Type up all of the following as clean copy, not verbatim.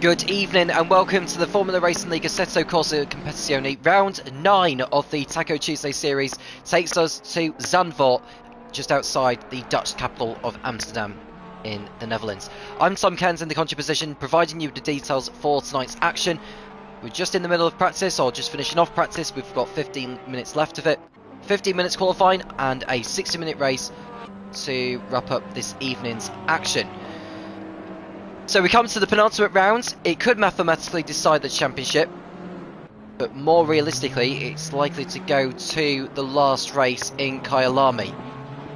Good evening and welcome to the Formula Racing League Assetto Corsa Competizione. Round 9 of the Taco Tuesday series takes us to Zandvoort, just outside the Dutch capital of Amsterdam in the Netherlands. I'm Tom Cairns in the commentary position, providing you with the details for tonight's action. We're just in the middle of practice, or just finishing off practice. We've got 15 minutes left of it. 15 minutes qualifying and a 60-minute race to wrap up this evening's action. So we come to the penultimate round. It could mathematically decide the championship, but more realistically it's likely to go to the last race in Kyalami,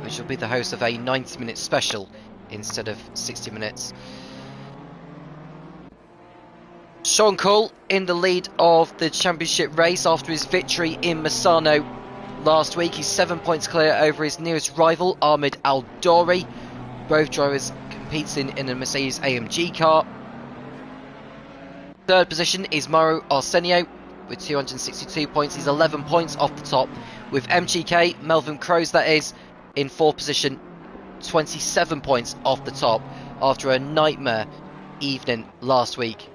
which will be the host of a 90-minute special instead of 60 minutes. Sean Cole in the lead of the championship race after his victory in Misano last week. He's 7 points clear over his nearest rival, Ahmed Al-Douri. Both drivers competing in a Mercedes AMG car. Third position is Mauro Arsenio with 262 points. He's 11 points off the top, with MGK, Melvin Kroes that is, in fourth position, 27 points off the top after a nightmare evening last week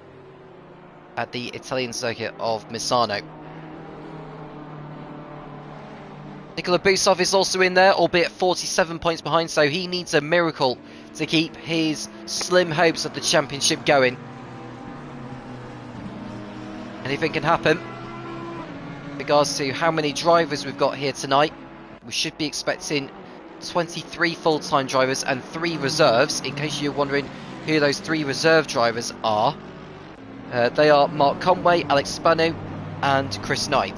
at the Italian circuit of Misano. Nikola Busov is also in there, albeit 47 points behind, so he needs a miracle to keep his slim hopes of the championship going. Anything can happen. In regards to how many drivers we've got here tonight, we should be expecting 23 full-time drivers and 3 reserves. In case you're wondering who those 3 reserve drivers are, they are Mark Conway, Alex Spanu and Chris Knight.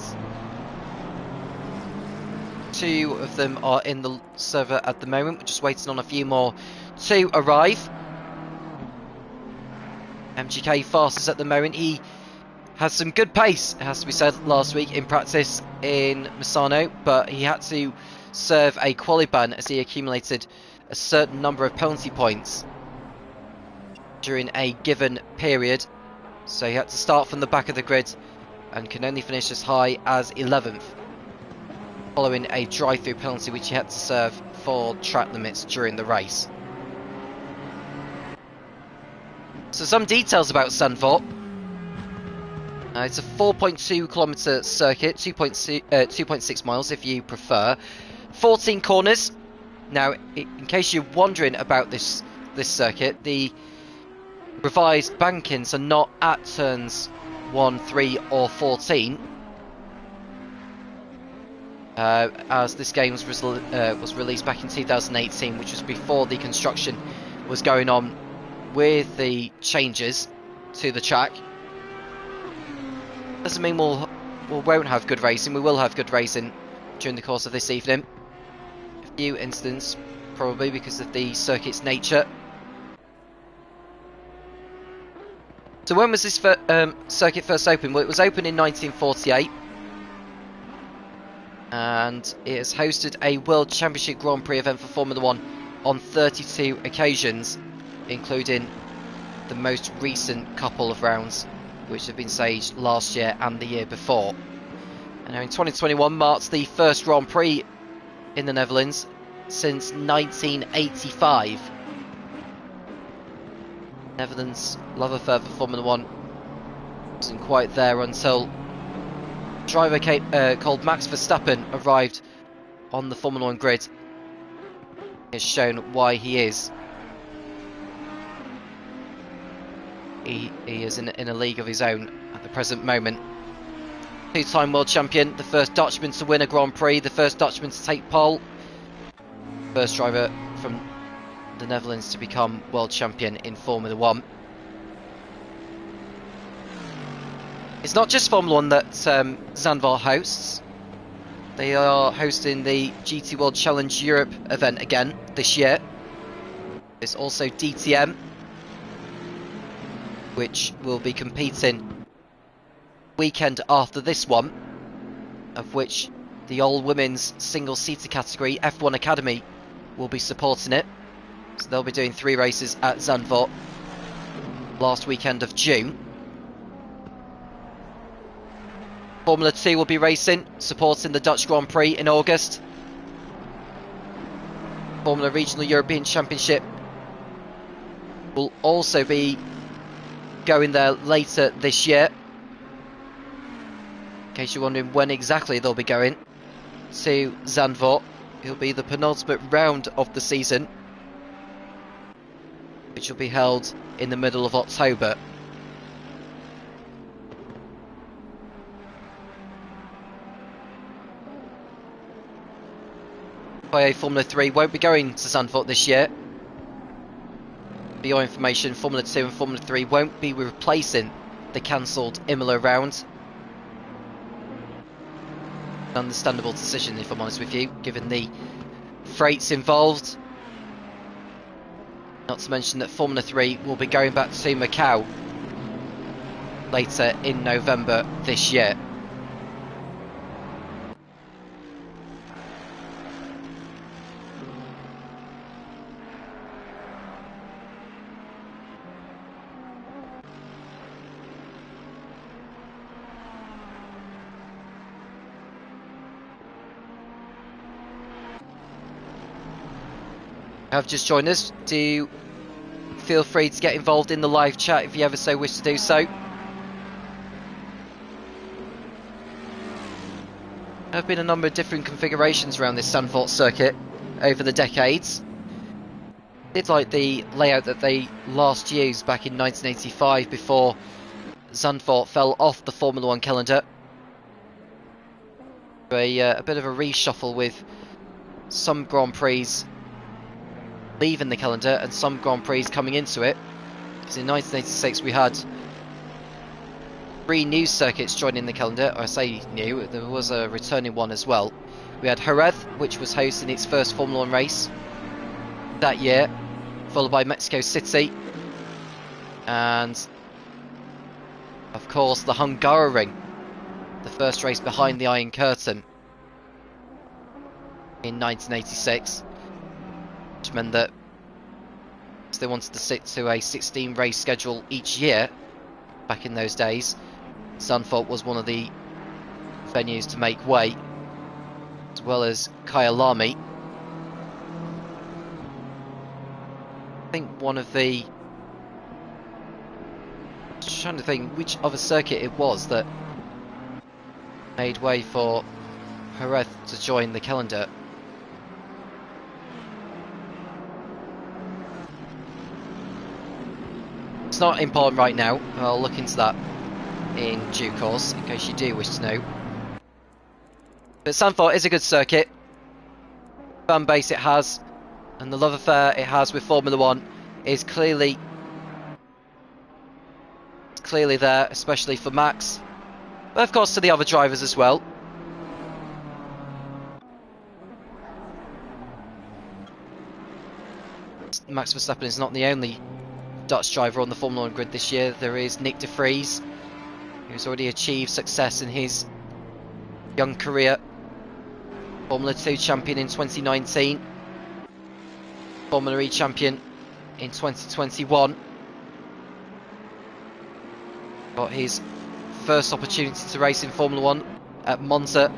2 of them are in the server at the moment. We're just waiting on a few more to arrive. MGK fastest at the moment. He has some good pace, it has to be said, last week in practice in Misano, but he had to serve a quali ban as he accumulated a certain number of penalty points during a given period. So he had to start from the back of the grid and can only finish as high as 11th. Following a drive-through penalty which he had to serve for track limits during the race. So some details about Zandvoort. It's a 4.2 kilometre circuit, 2.6 miles if you prefer. 14 corners. Now, in case you're wondering about this circuit, the revised bankings are not at turns 1, 3 or 14. As this game was released back in 2018, which was before the construction was going on with the changes to the track. Doesn't mean we won't have good racing. We will have good racing during the course of this evening. A few incidents, probably because of the circuit's nature. So when was this circuit first opened? Well, it was opened in 1948. And it has hosted a World Championship Grand Prix event for Formula 1 on 32 occasions, including the most recent couple of rounds, which have been staged last year and the year before. And now in 2021 marks the first Grand Prix in the Netherlands since 1985. Netherlands' love affair for Formula 1 wasn't quite there until driver called Max Verstappen arrived on the Formula 1 grid. It's shown why he is. He is in a league of his own at the present moment. 2-time world champion, the first Dutchman to win a Grand Prix, the first Dutchman to take pole, first driver from the Netherlands to become world champion in Formula 1. It's not just Formula 1 that Zandvoort hosts. They are hosting the GT World Challenge Europe event again this year. There's also DTM, which will be competing weekend after this one, of which the all-women's single-seater category F1 Academy will be supporting it. So they'll be doing 3 races at Zandvoort last weekend of June. Formula 2 will be racing, supporting the Dutch Grand Prix in August. Formula Regional European Championship will also be going there later this year. In case you're wondering when exactly they'll be going to Zandvoort, it'll be the penultimate round of the season, which will be held in the middle of October. FIA Formula 3 won't be going to Zandvoort this year. For your information, Formula 2 and Formula 3 won't be replacing the cancelled Imola round. An understandable decision, if I'm honest with you, given the freights involved. Not to mention that Formula 3 will be going back to Macau later in November this year. Have just joined us, do feel free to get involved in the live chat if you ever so wish to do so. There have been a number of different configurations around this Zandvoort circuit over the decades. I did like the layout that they last used back in 1985 before Zandvoort fell off the Formula 1 calendar. A bit of a reshuffle with some Grand Prix leaving the calendar and some Grand Prix coming into it, because in 1986 we had 3 new circuits joining the calendar. I say new, there was a returning one as well. We had Jerez, which was hosting its first Formula 1 race that year, followed by Mexico City, and of course the Hungaroring, the first race behind the Iron Curtain in 1986. Which meant that they wanted to stick to a 16 race schedule each year back in those days. Zandvoort was one of the venues to make way, as well as Kyalami. I think one of the... just trying to think which other circuit it was that made way for Jerez to join the calendar. It's not important right now. I'll look into that in due course, in case you do wish to know. But Zandvoort is a good circuit. Fan base it has, and the love affair it has with Formula 1 is clearly there, especially for Max, but of course to the other drivers as well. Max Verstappen is not the only Dutch driver on the Formula 1 grid this year. There is Nick de Vries, who's already achieved success in his young career. Formula 2 champion in 2019, Formula E champion in 2021. Got his first opportunity to race in Formula 1 at Monza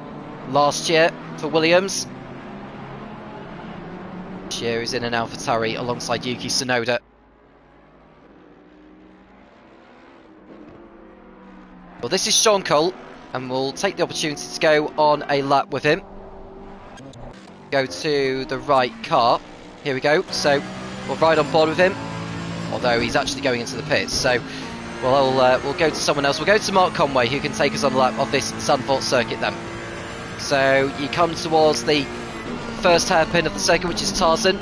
last year for Williams. This year he's in an AlphaTauri alongside Yuki Tsunoda. Well, this is Sean Cole, and we'll take the opportunity to go on a lap with him. Go to the right car. Here we go. So we'll ride on board with him, although he's actually going into the pits. So we'll go to someone else. We'll go to Mark Conway, who can take us on a lap of this Zandvoort circuit then. So you come towards the first hairpin of the circuit, which is Tarzan.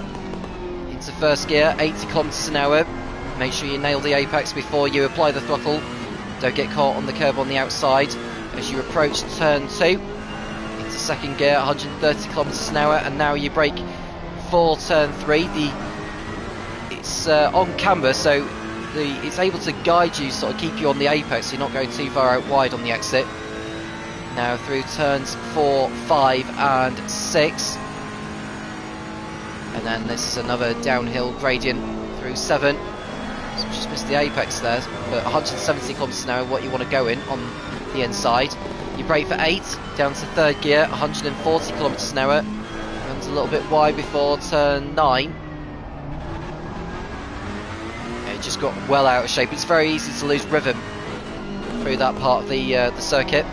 Into first gear, 80 kilometers an hour. Make sure you nail the apex before you apply the throttle. Don't get caught on the curb on the outside. As you approach turn 2, into second gear, 130 kilometers an hour, and now you brake for turn 3. It's on camber, so it's able to guide you, sort of keep you on the apex, so you're not going too far out wide on the exit. Now through turns 4, 5 and 6, and then this is another downhill gradient through 7. So just missed the apex there, but 170 kilometers an hour, what you want to go in on the inside. You brake for 8, down to third gear, 140 kilometers an hour. Runs a little bit wide before turn 9. Okay, just got well out of shape. It's very easy to lose rhythm through that part of the circuit.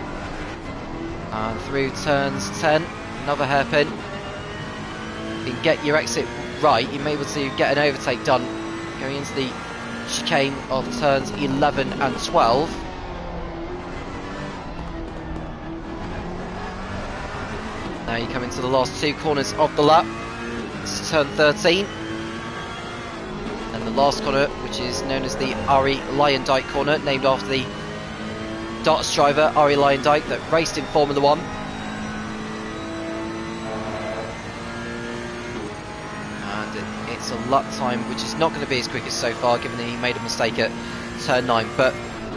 And through turns 10, another hairpin. If you can get your exit right, you may be able to get an overtake done going into the chicane of turns 11 and 12. Now you come into the last two corners of the lap. This is turn 13. And the last corner, which is known as the Arie Luyendyk corner, named after the Darts driver Arie Luyendyk that raced in Formula 1. And it's a lap time which is not going to be as quick as so far, given that he made a mistake at turn 9. But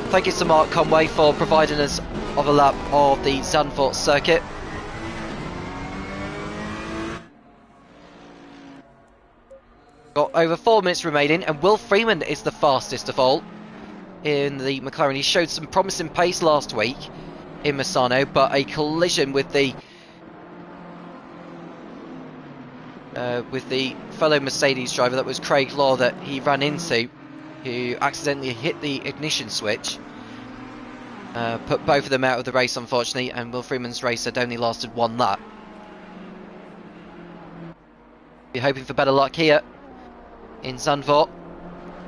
thank you to Mark Conway for providing us of a lap of the Zandvoort circuit. Got over 4 minutes remaining, and Will Freeman is the fastest of all in the McLaren. He showed some promising pace last week in Misano, but a collision with the fellow Mercedes driver, that was Craig Law, that he ran into, who accidentally hit the ignition switch, put both of them out of the race, unfortunately, and Will Freeman's race had only lasted one lap. We're hoping for better luck here in Zandvoort.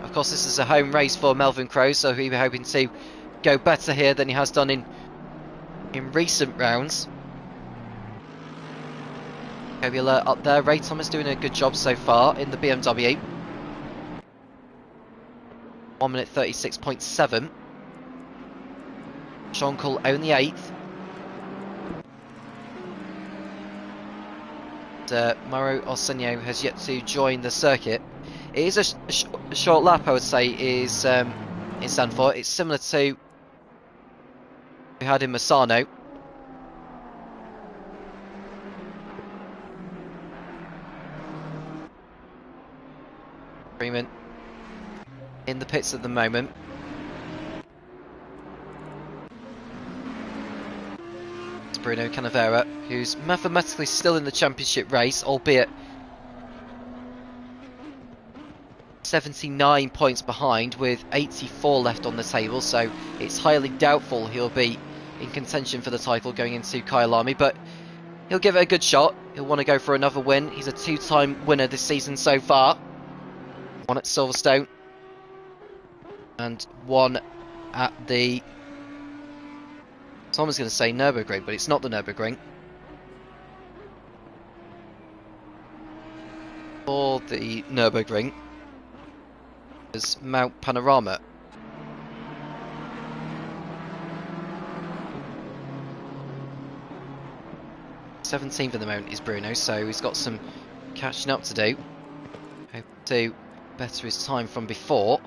Of course, this is a home race for Melvin Crowe, so he'll be hoping to go better here than he has done in recent rounds. Kobe alert up there. Ray Thomas doing a good job so far in the BMW. 1 minute 36.7. Sean Cole only 8th. Mauro Orsenio has yet to join the circuit. It is a short lap, I would say, is in Zandvoort. It's similar to we had in Misano. Freeman in the pits at the moment. It's Bruno Canavera, who's mathematically still in the championship race, albeit 79 points behind with 84 left on the table, so it's highly doubtful he'll be in contention for the title going into Kyalami, but he'll give it a good shot. He'll want to go for another win. He's a 2-time winner this season so far. One at Silverstone and one at the, someone's going to say Nürburgring, but it's not the Nürburgring. For the Nürburgring is Mount Panorama. '17th at the moment is Bruno, so he's got some catching up to do. Hope to better his time from before.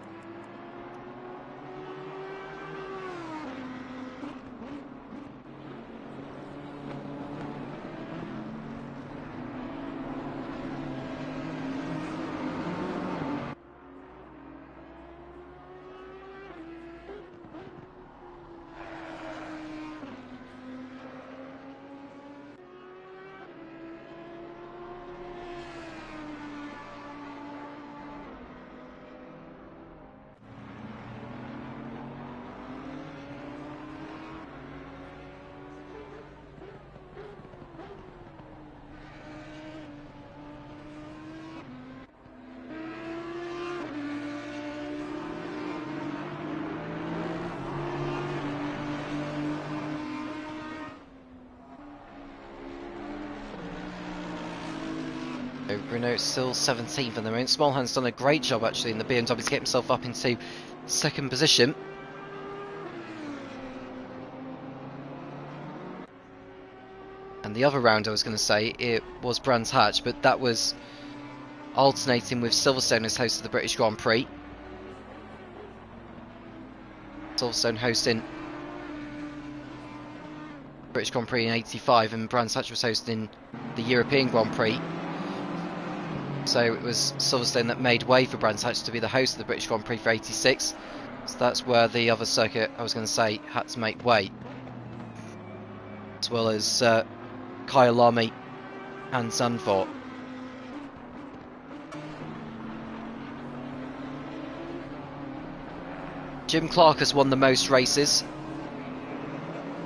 Bruno still 17th at the moment. Smallhand's done a great job actually in the BMW to get himself up into second position. And the other round I was going to say, it was Brands Hatch, but that was alternating with Silverstone as host of the British Grand Prix. Silverstone hosting British Grand Prix in '85 and Brands Hatch was hosting the European Grand Prix. So it was Silverstone that made way for Brands Hatch to be the host of the British Grand Prix for '86. So that's where the other circuit, I was going to say, had to make way. As well as Kyalami and Zandvoort. Jim Clark has won the most races.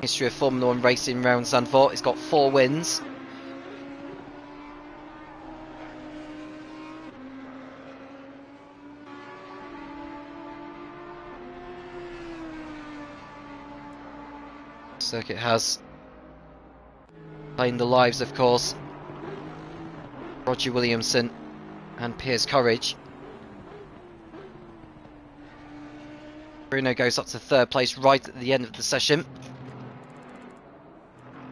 History of Formula 1 racing around Zandvoort. He's got 4 wins. Circuit has claimed the lives, of course, Roger Williamson and Piers Courage. Bruno goes up to 3rd place right at the end of the session.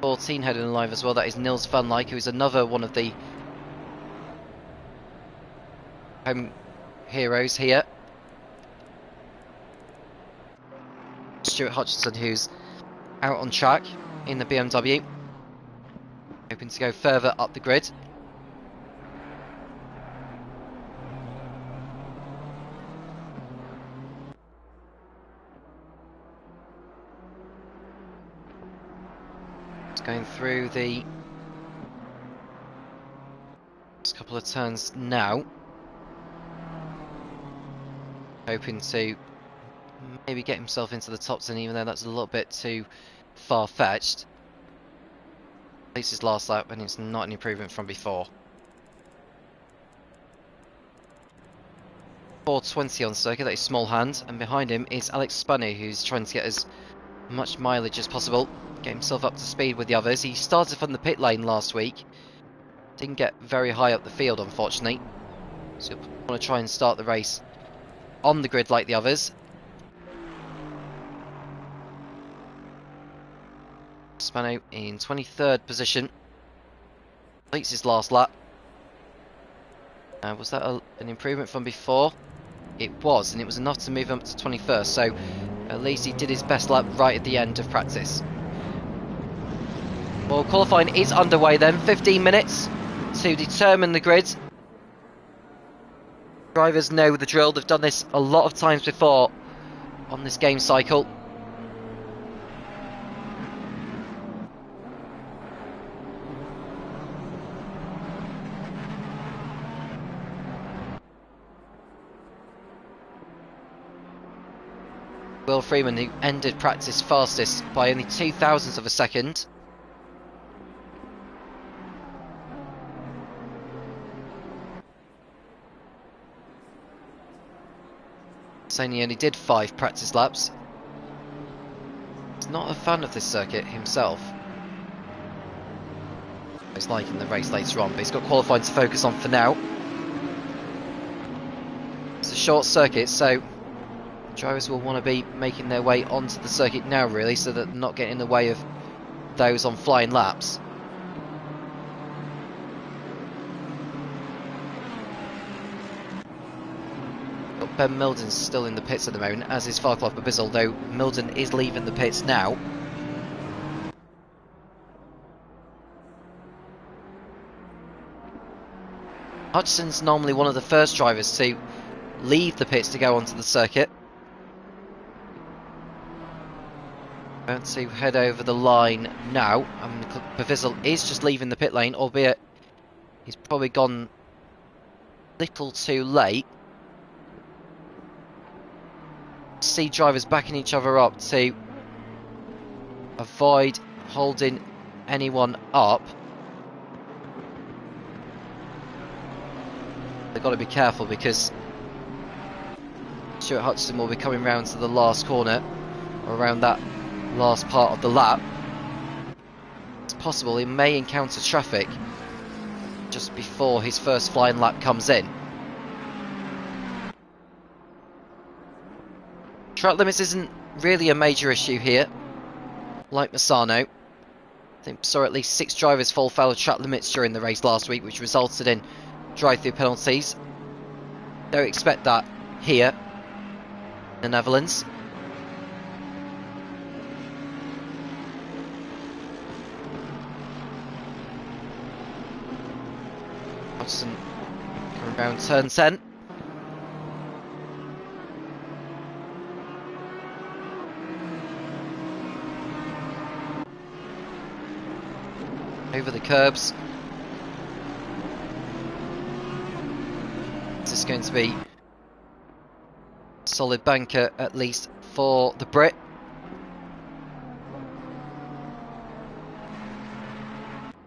14 heading alive as well, that is Nils van Lyck, who is another one of the home heroes here. Stuart Hutchinson, who's out on track in the BMW, hoping to go further up the grid. It's going through the next couple of turns now, hoping to maybe get himself into the top 10, even though that's a little bit too far-fetched. At least his last lap, and it's not an improvement from before. 4:20 on circuit, that is small hand, and behind him is Alex Spunny, who's trying to get as much mileage as possible, get himself up to speed with the others. He started from the pit lane last week, didn't get very high up the field unfortunately, so he'll want to try and start the race on the grid like the others. Spano in 23rd position, completes his last lap. Was that an improvement from before? It was, and it was enough to move him up to 21st, so at least he did his best lap right at the end of practice. Well, qualifying is underway then, 15 minutes to determine the grid. Drivers know the drill, they've done this a lot of times before on this game cycle. Will Freeman, who ended practice fastest by only 0.02 of a second. Saying he only did 5 practice laps. He's not a fan of this circuit himself. He's liking the race later on, but he's got qualifying to focus on for now. It's a short circuit, so drivers will want to be making their way onto the circuit now really, so that they're not getting in the way of those on flying laps. Got Ben Milden's still in the pits at the moment, as is Farclough Babizzle, though Milden is leaving the pits now. Hutchinson's normally one of the first drivers to leave the pits to go onto the circuit. About to head over the line now, and Babizzle is just leaving the pit lane, albeit he's probably gone a little too late. See drivers backing each other up to avoid holding anyone up. They've got to be careful because Stuart Hutchinson will be coming round to the last corner, or around that last part of the lap. It's possible he may encounter traffic just before his first flying lap comes in. Track limits isn't really a major issue here, like Massano. I think we saw at least 6 drivers fall foul of track limits during the race last week, which resulted in drive-through penalties. Don't expect that here in the Netherlands. Hudson coming round turn 10. Over the curbs. Is this going to be solid banker, at least for the Brit.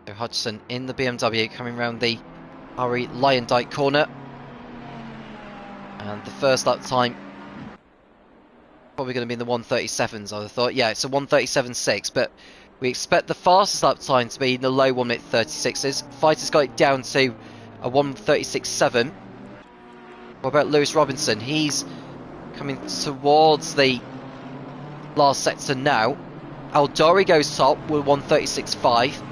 So Hodgson in the BMW coming round the Harry Lyondike corner. And the first lap time probably going to be in the 1:37s, I would have thought. Yeah, it's a 1:37.6, but we expect the fastest lap time to be in the low 1:36s. Fighter's got it down to a 1:36.7. What about Lewis Robinson? He's coming towards the last sector now. Aldori goes top with 1:36.5.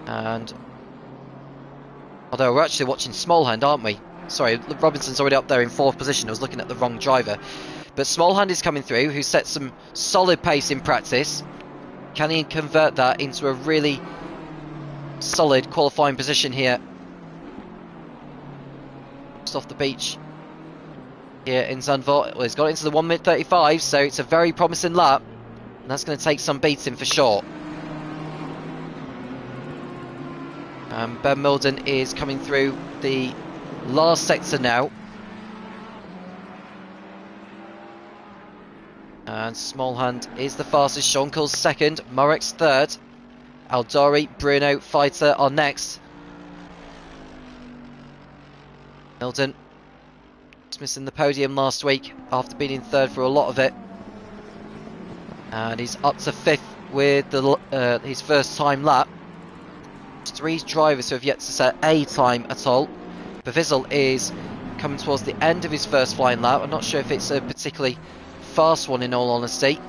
And although we're actually watching Smallhand, aren't we? Sorry, Robinson's already up there in 4th position. I was looking at the wrong driver. But Smallhand is coming through, who set some solid pace in practice. Can he convert that into a really solid qualifying position here? Just off the beach here in Zandvoort. Well, he's got into the 1:35, so it's a very promising lap. And that's going to take some beating for sure. Ben Milden is coming through the last sector now. And Smallhand is the fastest. Sean Cole's second. Morex third. Aldori, Bruno, Fighter are next. Milden was missing the podium last week after being in third for a lot of it. And he's up to 5th with the, his first time lap. There's 3 drivers who have yet to set a time at all. Bevizel is coming towards the end of his first flying lap. I'm not sure if it's a particularly fast one, in all honesty.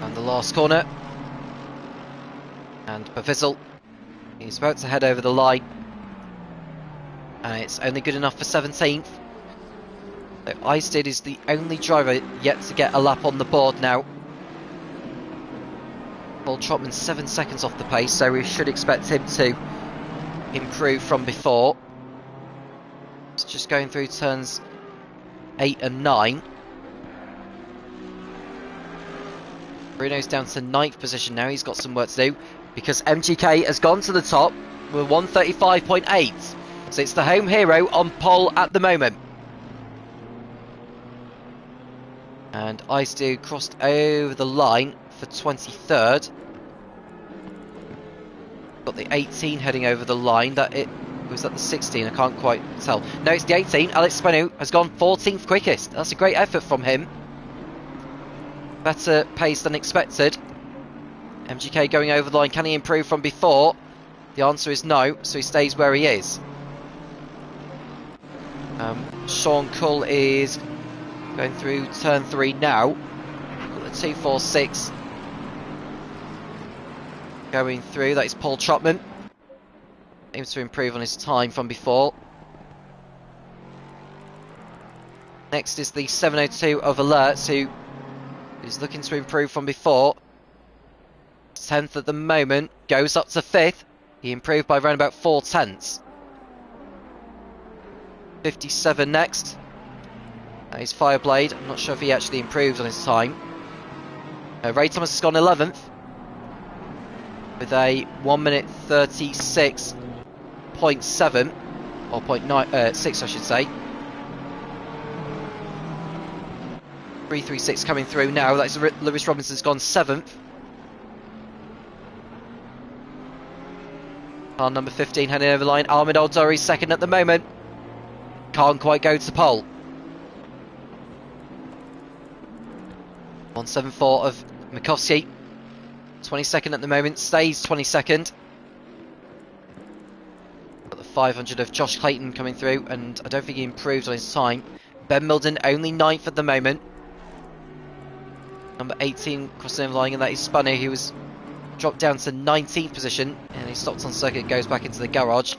And the last corner. And Bevizel, he's about to head over the line. And it's only good enough for 17th. So Eisted is the only driver yet to get a lap on the board now. Paul Trotman 7 seconds off the pace, so we should expect him to improve from before. It's just going through turns 8 and 9. Bruno's down to 9th position now. He's got some work to do because MGK has gone to the top with 1:35.8. So it's the home hero on pole at the moment. And Eisted crossed over the line for 23rd. Got the 18 heading over the line. That it was that the 16. I can't quite tell. No, it's the 18. Alex Spenu has gone 14th quickest. That's a great effort from him. Better pace than expected. MGK going over the line. Can he improve from before? The answer is no. So he stays where he is. Sean Cull is going through turn 3 now. Got the 246 going through. That is Paul Trotman. Aims to improve on his time from before. Next is the 702 of Alerts, who is looking to improve from before. 10th at the moment, goes up to 5th. He improved by around about 4 tenths. 57 next. That is Fireblade. I'm not sure if he actually improved on his time. Ray Thomas has gone 11th with a 1:36.7 or 0.96, I should say. 336 coming through now. That's Lewis Robinson's gone 7th. Car number 15 heading over the line. Ahmed Aldori second at the moment. Can't quite go to pole. 174 of Mikowski. 22nd at the moment. Stays 22nd. Got the 500 of Josh Clayton coming through, and I don't think he improved on his time. Ben Milden only 9th at the moment. Number 18 crossing over the line, and that is Spunny, who was dropped down to 19th position, and he stops on circuit and goes back into the garage.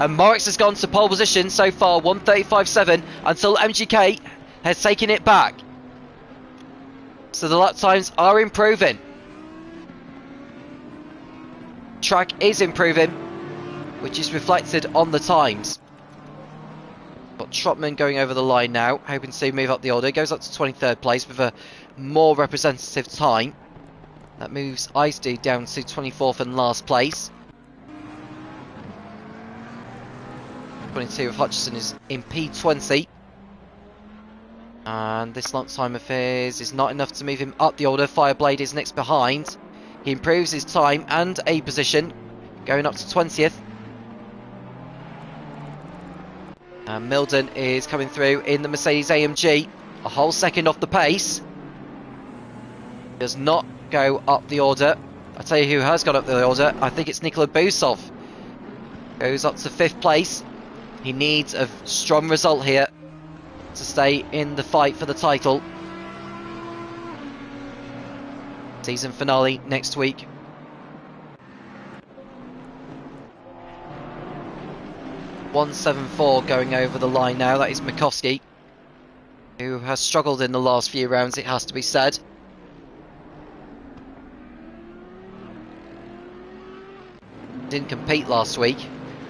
Moritz has gone to pole position so far, 1:35.7, until MGK has taken it back. So the lap times are improving. Track is improving, which is reflected on the times. But got Trotman going over the line now, hoping to move up the order. Goes up to 23rd place with a more representative time. That moves Ice Dude down to 24th and last place. 22 of Hutchison is in P20. And this lap time of his is not enough to move him up the order. Fireblade is next behind. He improves his time and a position, going up to 20th. And Milden is coming through in the Mercedes AMG, a whole second off the pace. Does not go up the order. I'll tell you who has gone up the order. I think it's Nikola Busov. Goes up to 5th place. He needs a strong result here to stay in the fight for the title. Season finale next week. .174 going over the line now. That is Mikowski, who has struggled in the last few rounds, it has to be said. Didn't compete last week.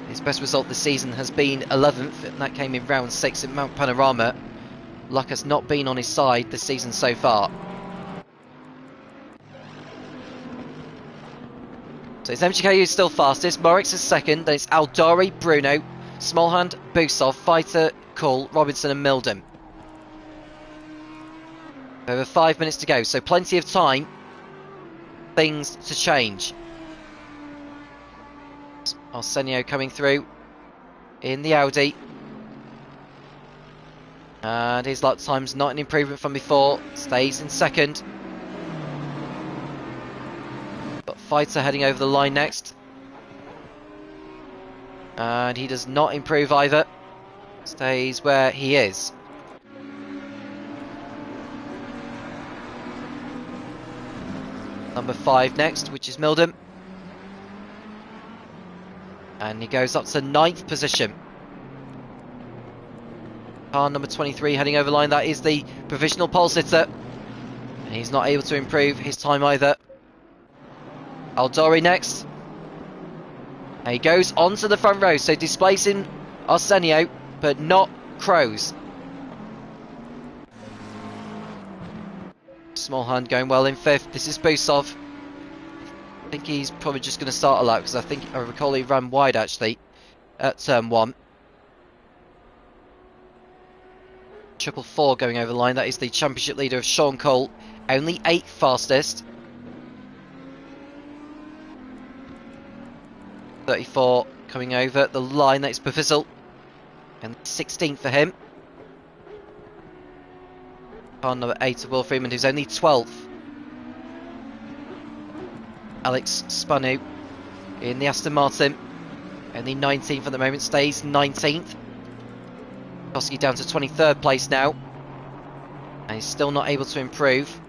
His best result this season has been 11th, and that came in round 6 at Mount Panorama. Luck has not been on his side this season so far. So it's MGK who's still fastest, Morix is second, then it's Aldari, Bruno, Smallhand, Busov, Fighter, Kull, Robinson and Milden. Over 5 minutes to go, so plenty of time. Things to change. Arsenio coming through in the Audi. And his lap time's not an improvement from before, stays in second. Got Fighter heading over the line next. And he does not improve either. Stays where he is. Number 5 next, which is Milden. And he goes up to 9th position. Car number 23 heading over the line. That is the provisional pole sitter. And he's not able to improve his time either. Aldari next. And he goes onto the front row, so displacing Arsenio, but not Crows. Smallhand going well in 5th. This is Busov. I think he's probably just going to start a lap, because I recall he ran wide actually at turn 1. 444 going over the line. That is the championship leader of Sean Cole. Only 8th fastest. 34 coming over the line. That is Befizzle. And 16th for him. Car number 8 of Will Freeman, who's only 12th. Alex Spanu in the Aston Martin. Only 19th at the moment, stays 19th. Koski down to 23rd place now. And he's still not able to improve.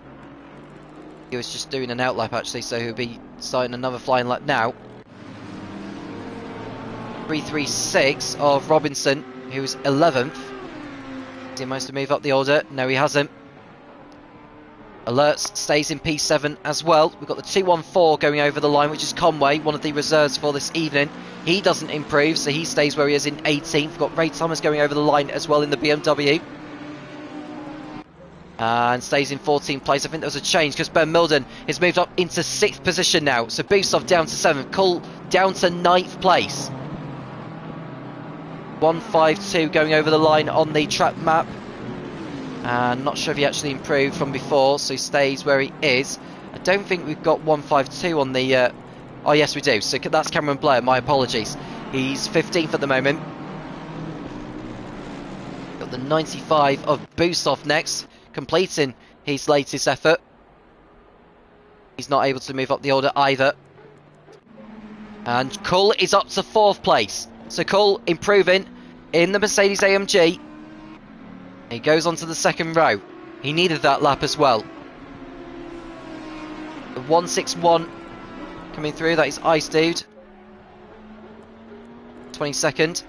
He was just doing an outlap actually, so he'll be starting another flying lap now. 336 of Robinson, who's 11th. Did he manage to move up the order? No, he hasn't. Alerts stays in P7 as well. We've got the 214 going over the line, which is Conway, one of the reserves for this evening. He doesn't improve, so he stays where he is in 18th. We've got Ray Thomas going over the line as well in the BMW. And stays in 14th place. I think there was a change because Ben Milden has moved up into 6th position now. So Busov down to 7th. Kull down to 9th place. 152 going over the line on the track map. And not sure if he actually improved from before, so he stays where he is. I don't think we've got 152 on the... oh yes we do, so that's Cameron Blair, my apologies. He's 15th at the moment. Got the 95 of Busov next, completing his latest effort. He's not able to move up the order either. And Kull is up to 4th place. So Kull improving in the Mercedes AMG. He goes on to the 2nd row. He needed that lap as well. The 161 coming through, that is Ice Dude. 22nd.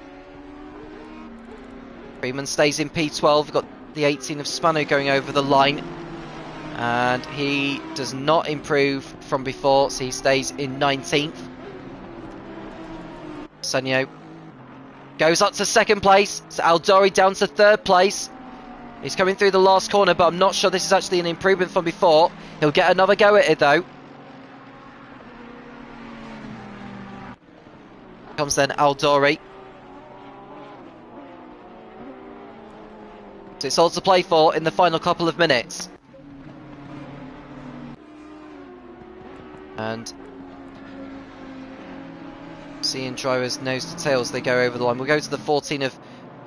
Freeman stays in P12. We've got the 18 of Spano going over the line. And he does not improve from before, so he stays in 19th. Senyo Goes up to second place. So Aldori down to third place. He's coming through the last corner, but I'm not sure this is actually an improvement from before. He'll get another go at it though. Comes then Aldori. So it's all to play for in the final couple of minutes. And seeing drivers nose to tail as they go over the line. We'll go to the 14 of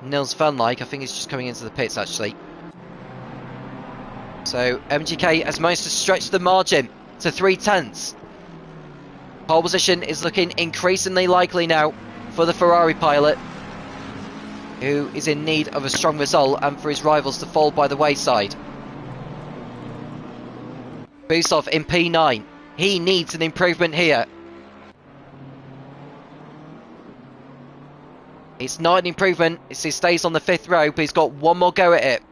Nils van Lyck. I think he's just coming into the pits actually. So MGK has managed to stretch the margin to 3/10. Pole position is looking increasingly likely now for the Ferrari pilot, who is in need of a strong result and for his rivals to fall by the wayside. Busov in P9. He needs an improvement here. It's not an improvement, he stays on the 5th row, but he's got one more go at it.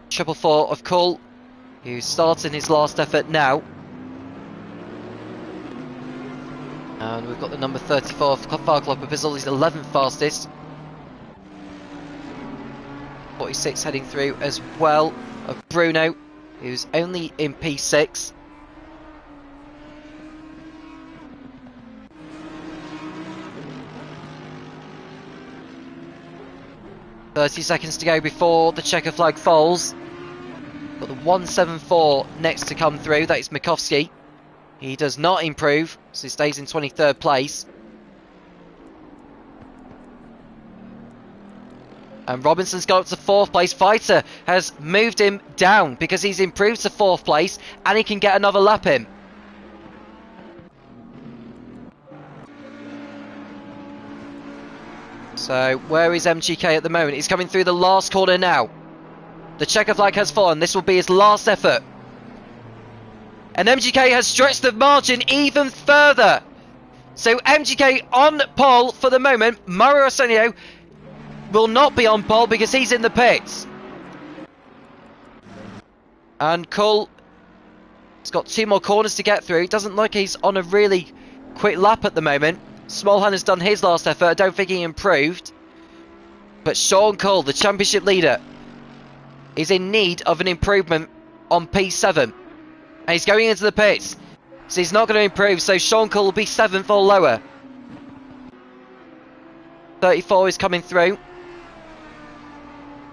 444 of Kull, who's starting his last effort now. And we've got the number 34 of Farklop of Bizzle, he's 11th fastest. 46 heading through as well of Bruno, who's only in P6. .30 seconds to go before the checker flag falls. Got the 174 next to come through, that is Mikovsky. He does not improve, so he stays in 23rd place. And Robinson's got up to 4th place. Fighter has moved him down because he's improved to 4th place and he can get another lap in. So where is MGK at the moment? He's coming through the last corner now. The checker flag has fallen. This will be his last effort. And MGK has stretched the margin even further. So MGK on pole for the moment. Mauro Arsenio will not be on pole because he's in the pits. And Kull has got 2 more corners to get through. It doesn't look like he's on a really quick lap at the moment. Smallhan has done his last effort. I don't think he improved. But Sean Kull, the championship leader, is in need of an improvement on P7. And he's going into the pits. So he's not going to improve. So Sean Kull will be 7th or lower. 34 is coming through.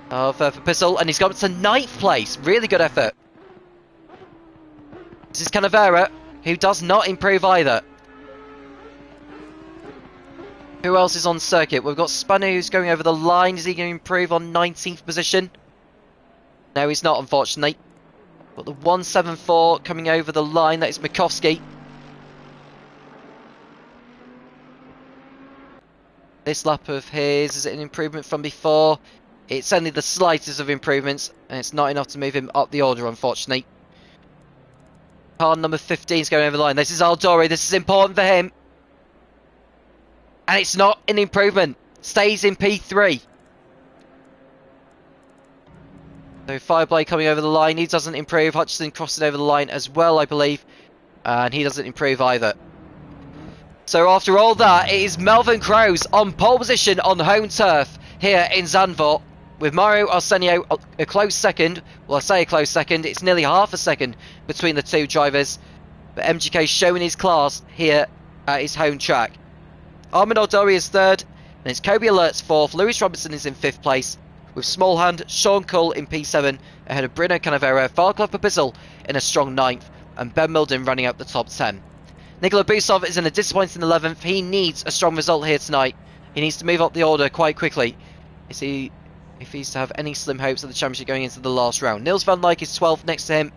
For Pistol. And he's got to 9th place. Really good effort. This is Canavera, who does not improve either. Who else is on circuit? We've got Spanu who's going over the line. Is he going to improve on 19th position? No, he's not, unfortunately. Got the 174 coming over the line. That is Mikovsky. This lap of his, is it an improvement from before? It's only the slightest of improvements, and it's not enough to move him up the order, unfortunately. Car number 15 is going over the line. This is Aldori. This is important for him. And it's not an improvement. Stays in P3. So Fireblade coming over the line. He doesn't improve. Hutchison crossing over the line as well, I believe. And he doesn't improve either. So after all that, it is Melvin Krause on pole position on home turf here in Zandvoort. With Mario Arsenio a close second. Well, I say a close second. It's nearly half a second between the two drivers. But MGK showing his class here at his home track. Armin Aldori is 3rd, and it's Kobe Alert's 4th. Lewis Robinson is in 5th place, with Smallhand, Sean Kull in P7, ahead of Bruno Canavera, Farklop Bizzle in a strong 9th, and Ben Milden running out the top 10. Nikola Busov is in a disappointing 11th. He needs a strong result here tonight. He needs to move up the order quite quickly if he's to have any slim hopes of the championship going into the last round. Nils van Lyck is 12th next to him,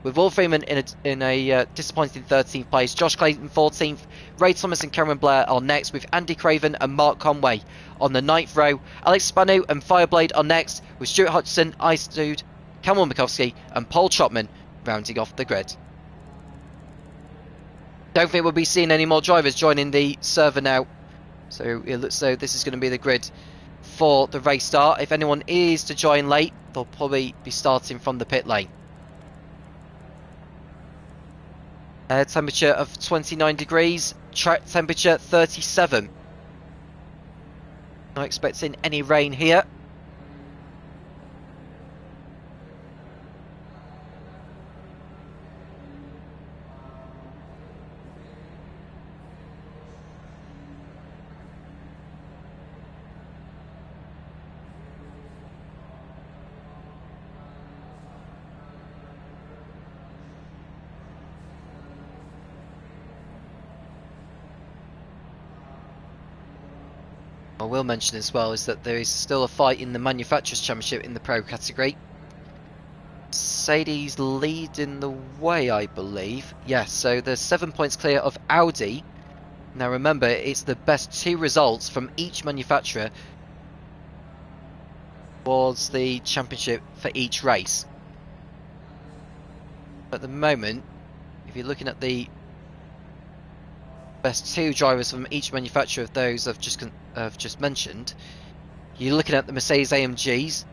with Wolf Freeman in a disappointing 13th place. Josh Clayton 14th. Ray Thomas and Cameron Blair are next, with Andy Craven and Mark Conway on the 9th row. Alex Spanu and Fireblade are next, with Stuart Hutchison, Ice Dude, Cameron Mikovsky and Paul Trotman rounding off the grid. Don't think we'll be seeing any more drivers joining the server now. So it looks though this is going to be the grid for the race start. If anyone is to join late, they'll probably be starting from the pit lane. Air temperature of 29 degrees, track temperature 37. Not expecting any rain here. I will mention as well is that there is still a fight in the Manufacturers' Championship in the Pro category. Mercedes leading the way, I believe. Yes, so they're 7 points clear of Audi. Now remember, it's the best 2 results from each manufacturer towards the championship for each race. At the moment, if you're looking at the best 2 drivers from each manufacturer of those I've just mentioned, you're looking at the Mercedes AMGs.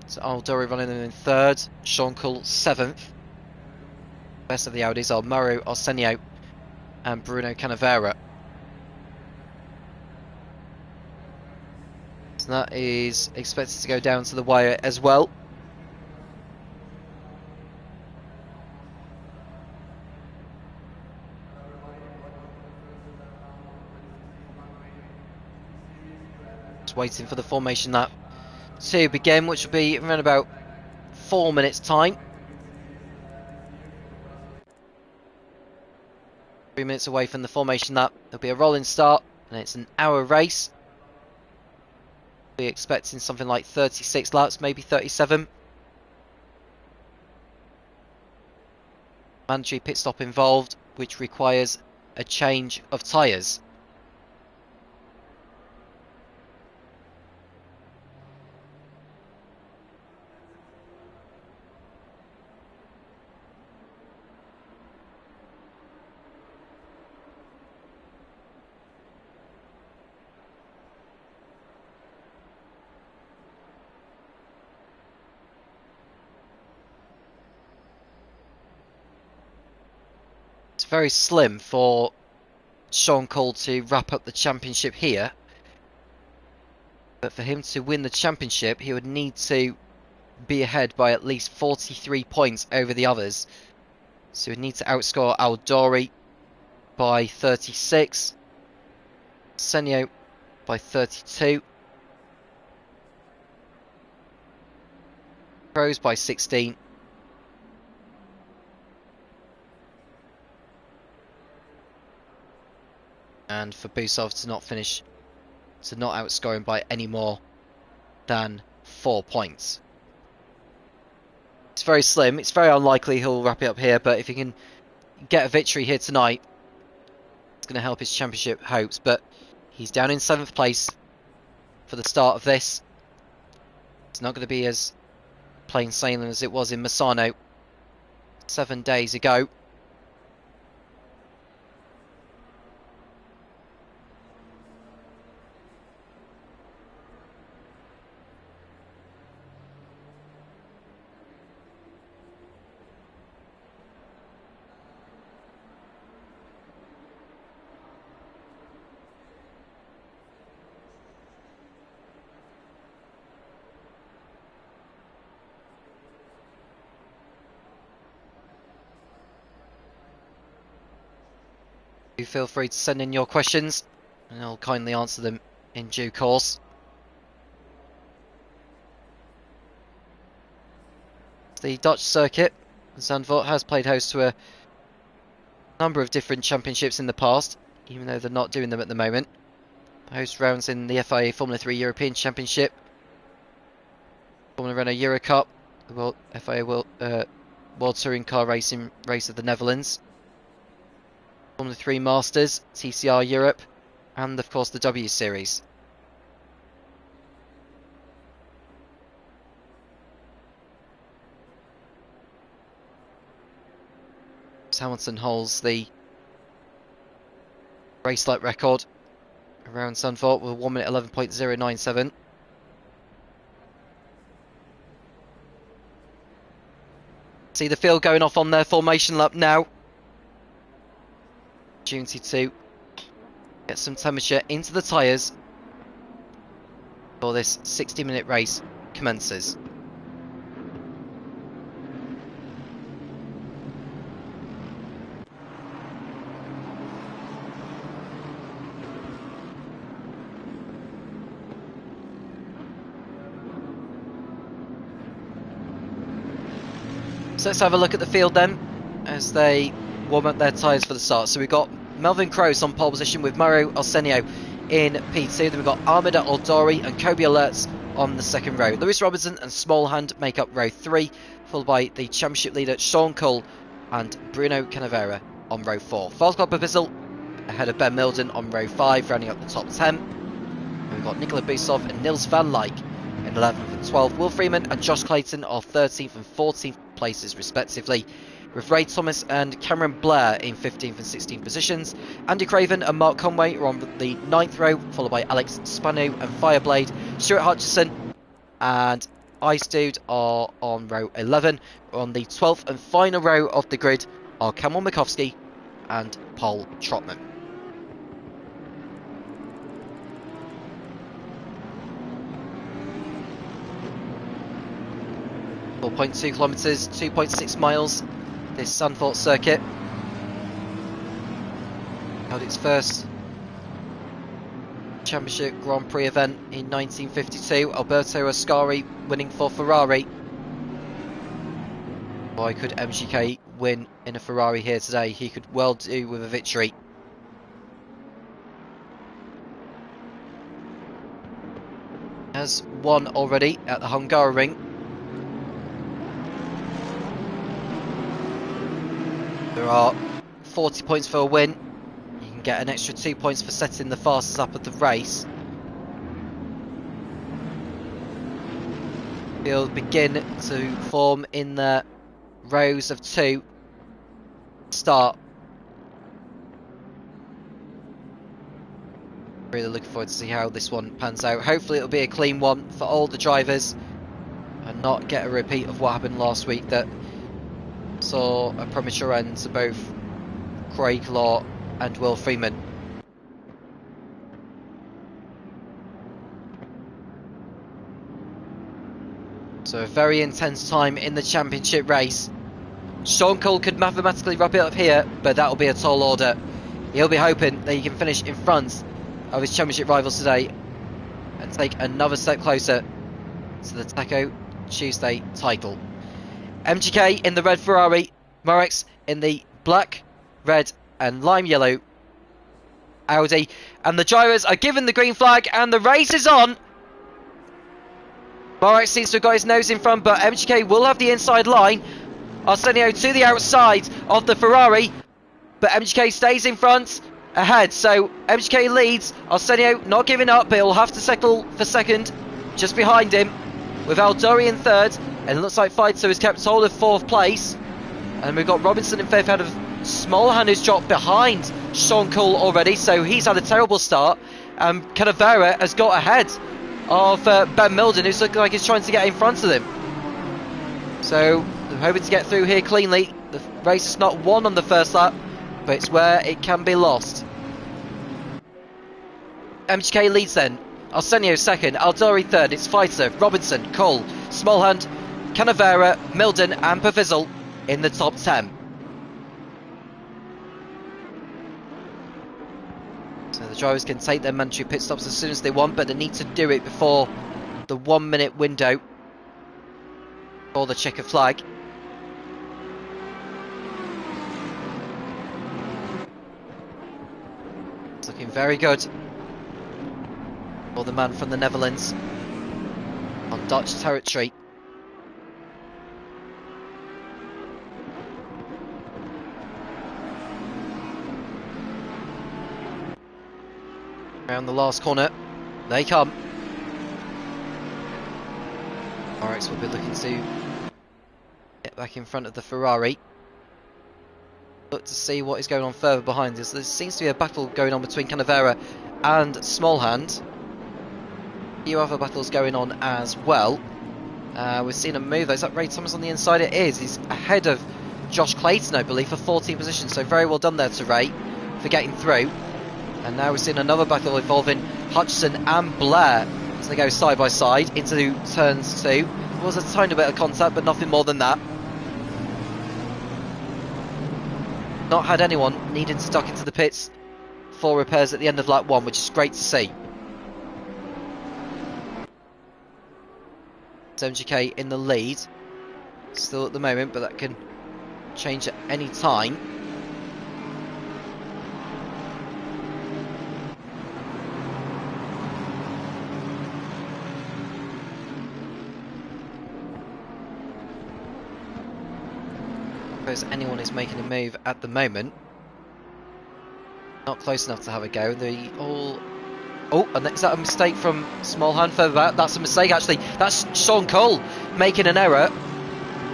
So Aldori running them in 3rd, Schoenkel 7th. Best of the Audis are Mauro Arsenio and Bruno Canavera. So that is expected to go down to the wire as well. Just waiting for the formation lap to begin, which will be around about 4 minutes time. 3 minutes away from the formation lap. There'll be a rolling start and it's an hour race. We're expecting something like 36 laps, maybe 37. Mandatory pit stop involved, which requires a change of tyres. Very slim for Sean Cole to wrap up the championship here, but for him to win the championship he would need to be ahead by at least 43 points over the others. So he would need to outscore Aldori by 36, Senio by 32, Pros by 16, and for Busov to not outscore him by any more than 4 points. It's very slim. It's very unlikely he'll wrap it up here, but if he can get a victory here tonight, it's going to help his championship hopes. But he's down in 7th place for the start of this. It's not going to be as plain sailing as it was in Misano 7 days ago. Do feel free to send in your questions and I'll kindly answer them in due course. The Dutch circuit, Zandvoort, has played host to a number of different championships in the past, even though they're not doing them at the moment. Host rounds in the FIA Formula 3 European Championship, Formula Renault Euro Cup, the FIA World Touring Car Racing Race of the Netherlands, Formula 3 Masters, TCR Europe, and of course the W Series. Hamilton holds the race lap record around Zandvoort with 1 minute 11.097. See the field going off on their formation lap now. Opportunity to get some temperature into the tyres before this 60-minute race commences. So let's have a look at the field then, as they warm up their tyres for the start. So we've got Melvin Kroos on pole position with Mauro Arsenio in P2. Then we've got Armida Aldori and Kobe Alerts on the second row. Lewis Robinson and Smallhand make up row 3, followed by the championship leader Sean Cull and Bruno Canavera on row 4. Falls Club Bizzle ahead of Ben Milden on row 5, rounding up the top 10. And we've got Nikola Busov and Nils van Lyck in 11th and 12th. Will Freeman and Josh Clayton are 13th and 14th places respectively, with Ray Thomas and Cameron Blair in 15th and 16th positions. Andy Craven and Mark Conway are on the 9th row, followed by Alex Spanu and Fireblade. Stuart Hutchison and Ice Dude are on row 11. On the 12th and final row of the grid are Kamil Mikowski and Paul Trotman. .2 kilometres, 2.6 miles, this Zandvoort circuit. Held its first championship Grand Prix event in 1952. Alberto Ascari winning for Ferrari. Why could MGK win in a Ferrari here today? He could well do with a victory. Has won already at the Hungaroring. There are 40 points for a win. You can get an extra 2 points for setting the fastest lap of the race. Field begin to form in the rows of 2. Start. Really looking forward to see how this one pans out. Hopefully it'll be a clean one for all the drivers and not get a repeat of what happened last week that saw a premature end to both Craig Law and Will Freeman. So a very intense time in the championship race. Sean Cole could mathematically wrap it up here, but that'll be a tall order. He'll be hoping that he can finish in front of his championship rivals today and take another step closer to the Taco Tuesday title. MGK in the red Ferrari, Morex in the black, red and lime yellow Audi, and the drivers are given the green flag and the race is on. Morex seems to have got his nose in front, but MGK will have the inside line. Arsenio to the outside of the Ferrari, but MGK stays in front ahead, so MGK leads. Arsenio not giving up, but he'll have to settle for second just behind him, with Aldori in third. And it looks like Fighter has kept hold of 4th place. And we've got Robinson in 5th out of Smallhand, who's dropped behind Sean Cole already. So he's had a terrible start. Canavera has got ahead of Ben Milden, who's looking like he's trying to get in front of him. So they're hoping to get through here cleanly. The race is not won on the first lap, but it's where it can be lost. MGK leads then. Arsenio second, Aldori third. It's Fighter, Robinson, Cole, Smallhand, Canavera, Milden and Pavizzle in the top 10. So the drivers can take their mandatory pit stops as soon as they want, but they need to do it before the 1 minute window for the checker flag. It's looking very good for the man from the Netherlands on Dutch territory. Around the last corner, they come. Morex will be looking to get back in front of the Ferrari. Look to see what is going on further behind us. There seems to be a battle going on between Canavera and Smallhand. A few other battles going on as well. We've seen a move. Is that Ray Thomas on the inside? It is. He's ahead of Josh Clayton, I believe, for 14th position. So very well done there to Ray for getting through. And now we're seeing another battle involving Hutchison and Blair. So they go side by side into turns 2. There was a tiny bit of contact, but nothing more than that. Not had anyone needing to duck into the pits for repairs at the end of lap 1, which is great to see. MGK in the lead still at the moment, but that can change at any time. I suppose anyone is making a move at the moment. Not close enough to have a go. They all... Oh, and is that a mistake from Smallhand further back? That's a mistake, actually. That's Sean Cole making an error.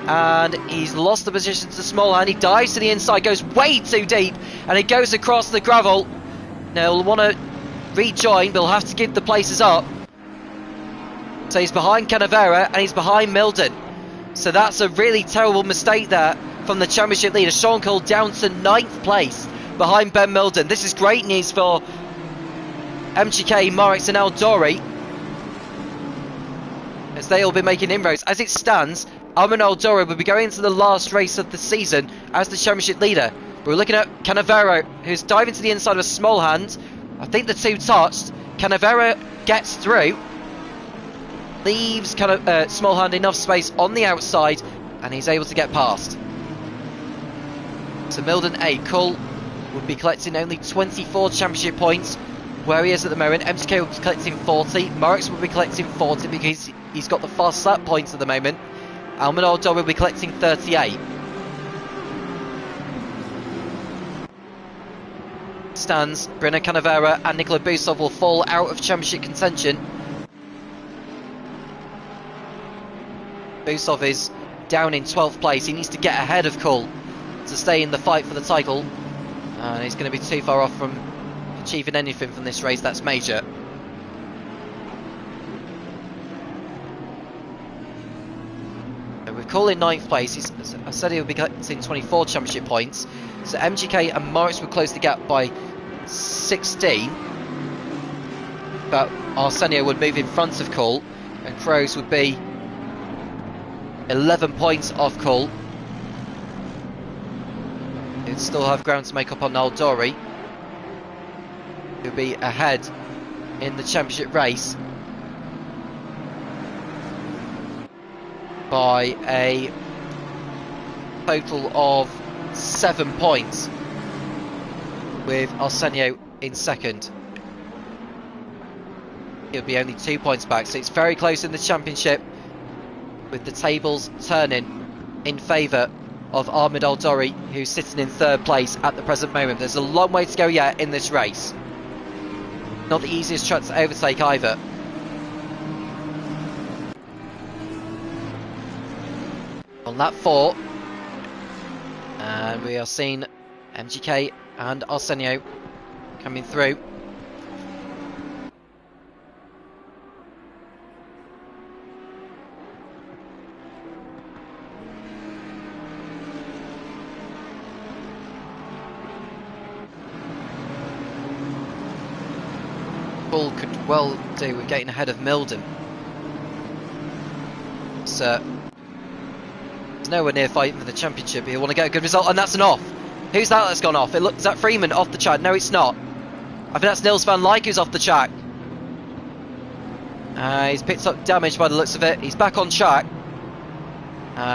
And he's lost the position to Smallhand. He dives to the inside, goes way too deep, and he goes across the gravel. Now he'll want to rejoin, but he'll have to give the places up. So he's behind Canavera, and he's behind Milden. So that's a really terrible mistake there from the championship leader. Sean Cole down to 9th place behind Ben Milden. This is great news for MGK, Moritz and Eldori, as they will be making inroads. As it stands, Armin Eldori will be going into the last race of the season as the championship leader. We're looking at Canavero, who's diving to the inside of a Smallhand. I think the two touched. Canavero gets through, leaves Smallhand enough space on the outside, and he's able to get past. So Milden A. Cull would be collecting only 24 championship points where he is at the moment. MGK will be collecting 40. Moritz will be collecting 40 because he's got the fast lap points at the moment. Alman Aldor will be collecting 38. Stands, Brynner Canavera and Nikola Busov will fall out of championship contention. Busov is down in 12th place. He needs to get ahead of Cull to stay in the fight for the title, and he's going to be too far off from achieving anything from this race that's major. So with Cull in 9th place, I said he'll be collecting 24 championship points, so MGK and Moritz would close the gap by 16, but Arsenio would move in front of Cull, and Kroos would be 11 points off Cull. He'd still have ground to make up on Aldori, who'll be ahead in the championship race by a total of 7 points, with Arsenio in second. He'll be only 2 points back, so it's very close in the championship, with the tables turning in favour of Ahmed Aldori, who's sitting in 3rd place at the present moment. There's a long way to go yet in this race. Not the easiest track to overtake either. On lap 4, and we are seeing MGK and Arsenio coming through. Bull could well do with getting ahead of Milden. So he's nowhere near fighting for the championship. He'll want to get a good result, and that's an off. Who's that that's gone off? Is that Freeman off the track? No, it's not. I think that's Nils van Lyck who's off the track. He's picked up damage by the looks of it. He's back on track.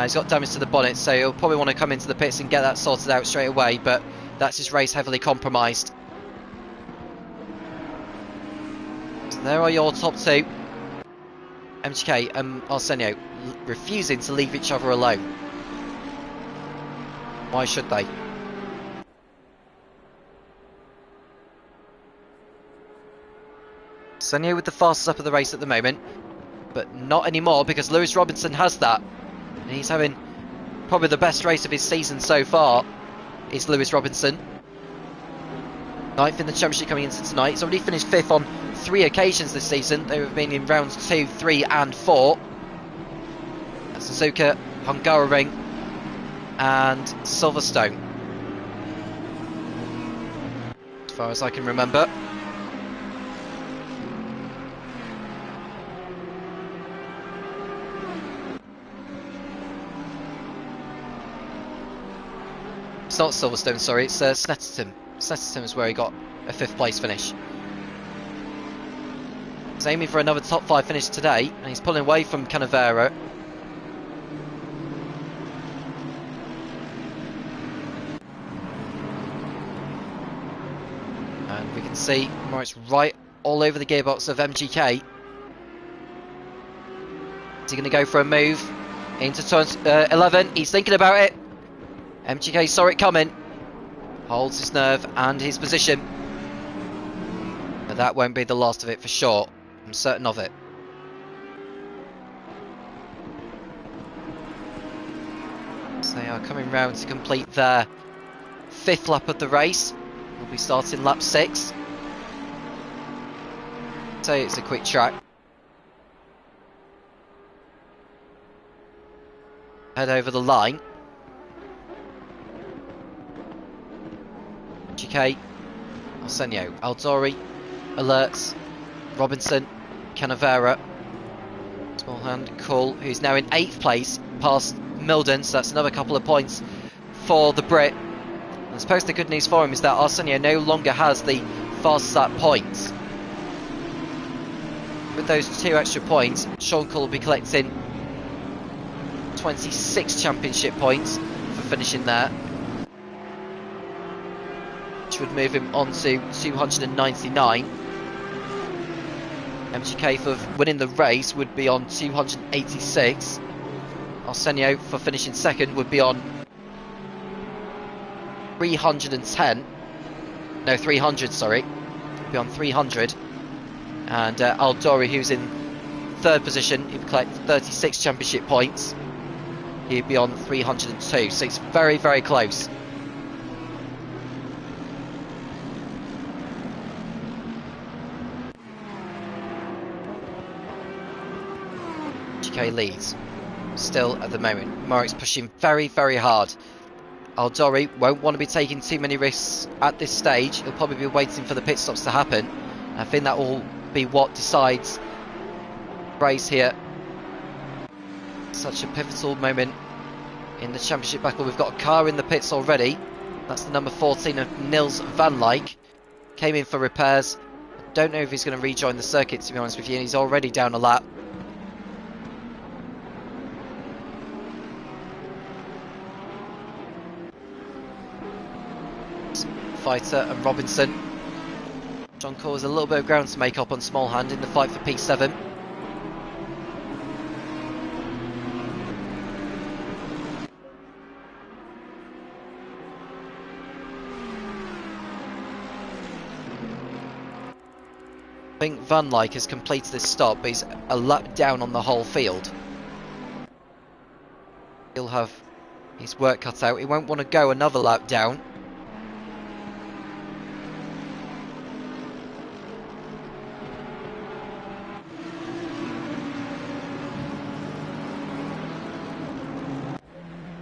He's got damage to the bonnet, so he'll probably want to come into the pits and get that sorted out straight away, but that's his race heavily compromised. So there are your top two. MGK and Arsenio refusing to leave each other alone. Why should they? Arsenio with the fastest up of the race at the moment, but not anymore because Lewis Robinson has that. And he's having probably the best race of his season so far, is Lewis Robinson. 9th in the championship coming into tonight. He's already finished 5th on 3 occasions this season. They have been in rounds 2, 3 and 4. That's Suzuka, Hungaroring and Silverstone, as far as I can remember. It's not Silverstone, sorry, it's Snetterton. Snetterton is where he got a 5th place finish. He's aiming for another top 5 finish today, and he's pulling away from Canavera. And we can see Moritz right all over the gearbox of MGK. Is he going to go for a move into turn 11? He's thinking about it. MGK saw it coming. Holds his nerve and his position. But that won't be the last of it for sure. I'm certain of it. So they are coming round to complete their 5th lap of the race. We'll be starting lap 6. So it's a quick track. Head over the line. GK, Arsenio, Aldori, Alerts, Robinson, Canavera, small hand, Cool, who's now in 8th place, past Milden, so that's another couple of points for the Brit. And I suppose the good news for him is that Arsenio no longer has the fastest lap points. With those 2 extra points, Sean Cool will be collecting 26 championship points for finishing there, which would move him on to 299. MGK for winning the race would be on 286. Arsenio for finishing 2nd would be on 310. No, 300, sorry. Would be on 300. And Aldori, who's in 3rd position, he would collect 36 championship points. He'd be on 302, so it's very, very close. GK leads, still at the moment. Moritz pushing very, very hard. Aldori won't want to be taking too many risks at this stage. He'll probably be waiting for the pit stops to happen. I think that will be what decides the race here. Such a pivotal moment in the championship battle. We've got a car in the pits already. That's the number 14 of Nils Van Lyck. Came in for repairs. I don't know if he's going to rejoin the circuit, to be honest with you, and he's already down a lap. Fighter and Robinson. John Cool has a little bit of ground to make up on small hand in the fight for P7. I think Van Lyck has completed this stop, but he's a lap down on the whole field. He'll have his work cut out. He won't want to go another lap down.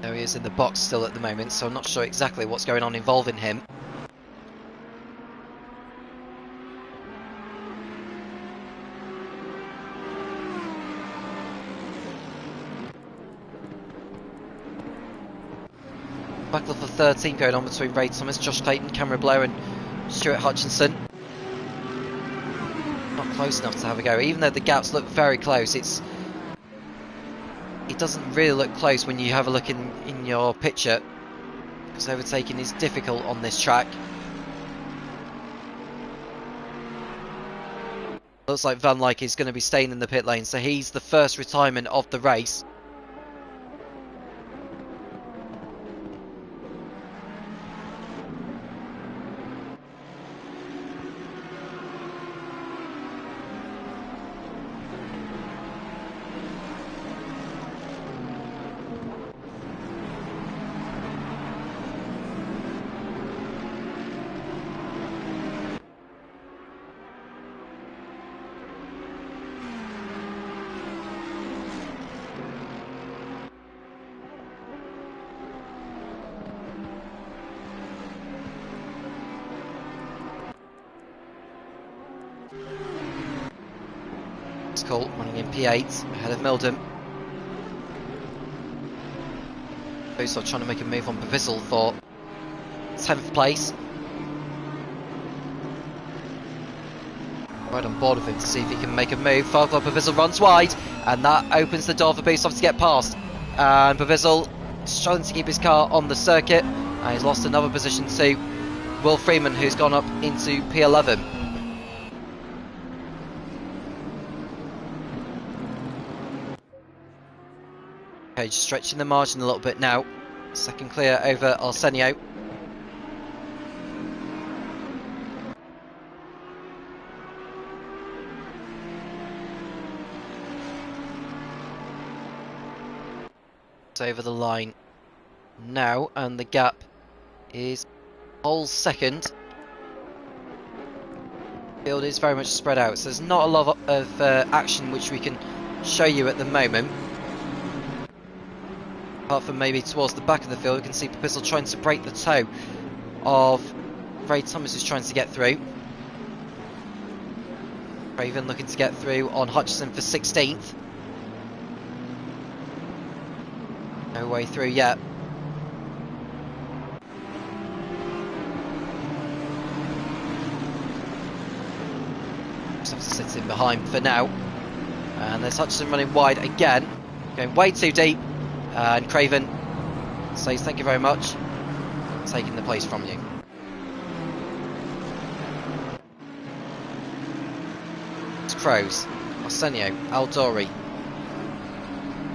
There he is in the box still at the moment, so I'm not sure exactly what's going on involving him. Battle for 13 going on between Ray Thomas, Josh Clayton, Cameron Blair and Stuart Hutchinson. Not close enough to have a go, even though the gaps look very close. It doesn't really look close when you have a look in your picture, because overtaking is difficult on this track. Looks like Van Lyck is going to be staying in the pit lane, so he's the first retirement of the race. Cool, running in P8 ahead of Milden. Also trying to make a move on Pavissel for 10th place. Right on board with him to see if he can make a move. Farquhar Pavizel runs wide, and that opens the door for Busov to get past. And Pavizel struggling to keep his car on the circuit, and he's lost another position to Will Freeman, who's gone up into P11. Okay, just stretching the margin a little bit now. Second clear over Arsenio. It's over the line now, and the gap is whole second. Field is very much spread out, so there's not a lot of action which we can show you at the moment. Apart from maybe towards the back of the field, we can see Pavizel trying to break the toe of Ray Thomas, who's trying to get through. Craven looking to get through on Hutchison for 16th. No way through yet. Just have to sit in behind for now. And there's Hutchison running wide again, going way too deep. And Craven says thank you very much, taking the place from you. It's Crows, Arsenio, Aldori,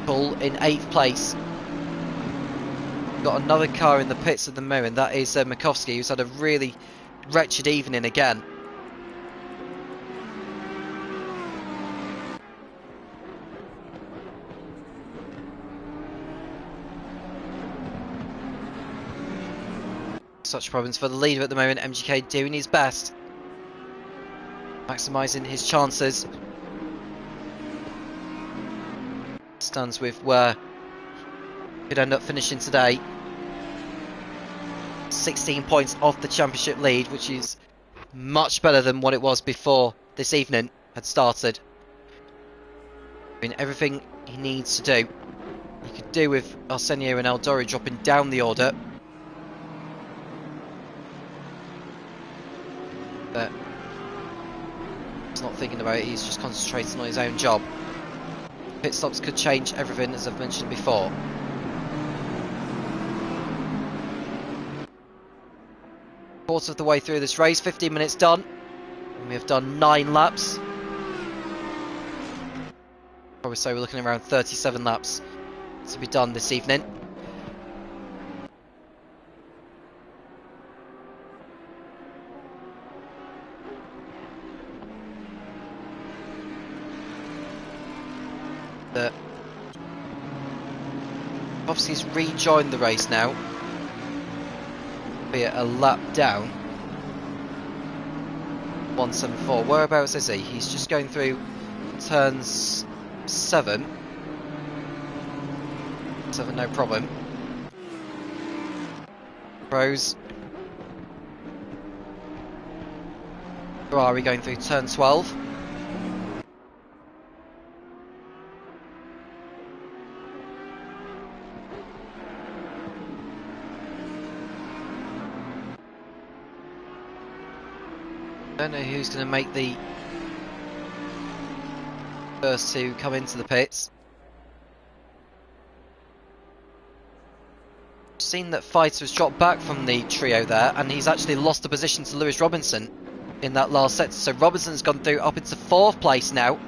Bull in 8th place. Got another car in the pits at the moment, that is Makovsky, who's had a really wretched evening again. Such problems for the leader at the moment. MGK doing his best, maximising his chances. Stands with where could end up finishing today. 16 points off the championship lead, which is much better than what it was before this evening had started. Doing everything he needs to do. He could do with Arsenio and Aldori dropping down the order. But he's not thinking about it, he's just concentrating on his own job. Pit stops could change everything, as I've mentioned before. Quarter of the way through this race, 15 minutes done, and we have done 9 laps. Probably so we're looking around 37 laps to be done this evening. Obviously he's rejoined the race now, be it a lap down. 174. Whereabouts is he? He's just going through turns 7. 7, no problem. Pros. Ferrari going through turn 12. Don't know who's going to make the first to come into the pits. Seen that Fighter has dropped back from the trio there, and he's actually lost the position to Lewis Robinson in that last sector. So Robinson's gone through up into 4th place now.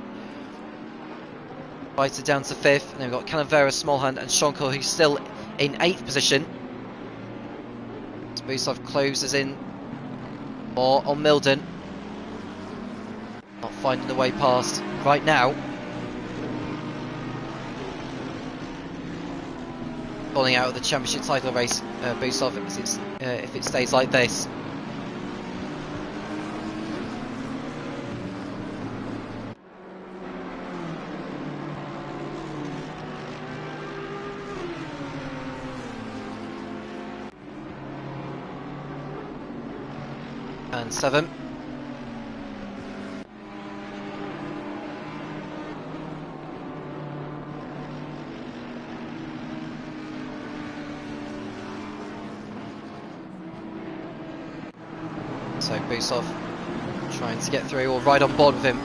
Fighter down to 5th, and then we've got Canavera, Smallhand and Shonko, who's still in 8th position. Busov closes in more on Milden. Not finding the way past right now. Falling out of the championship title race, Busov, if it stays like this. And 7. So Busov trying to get through, or right on board with him.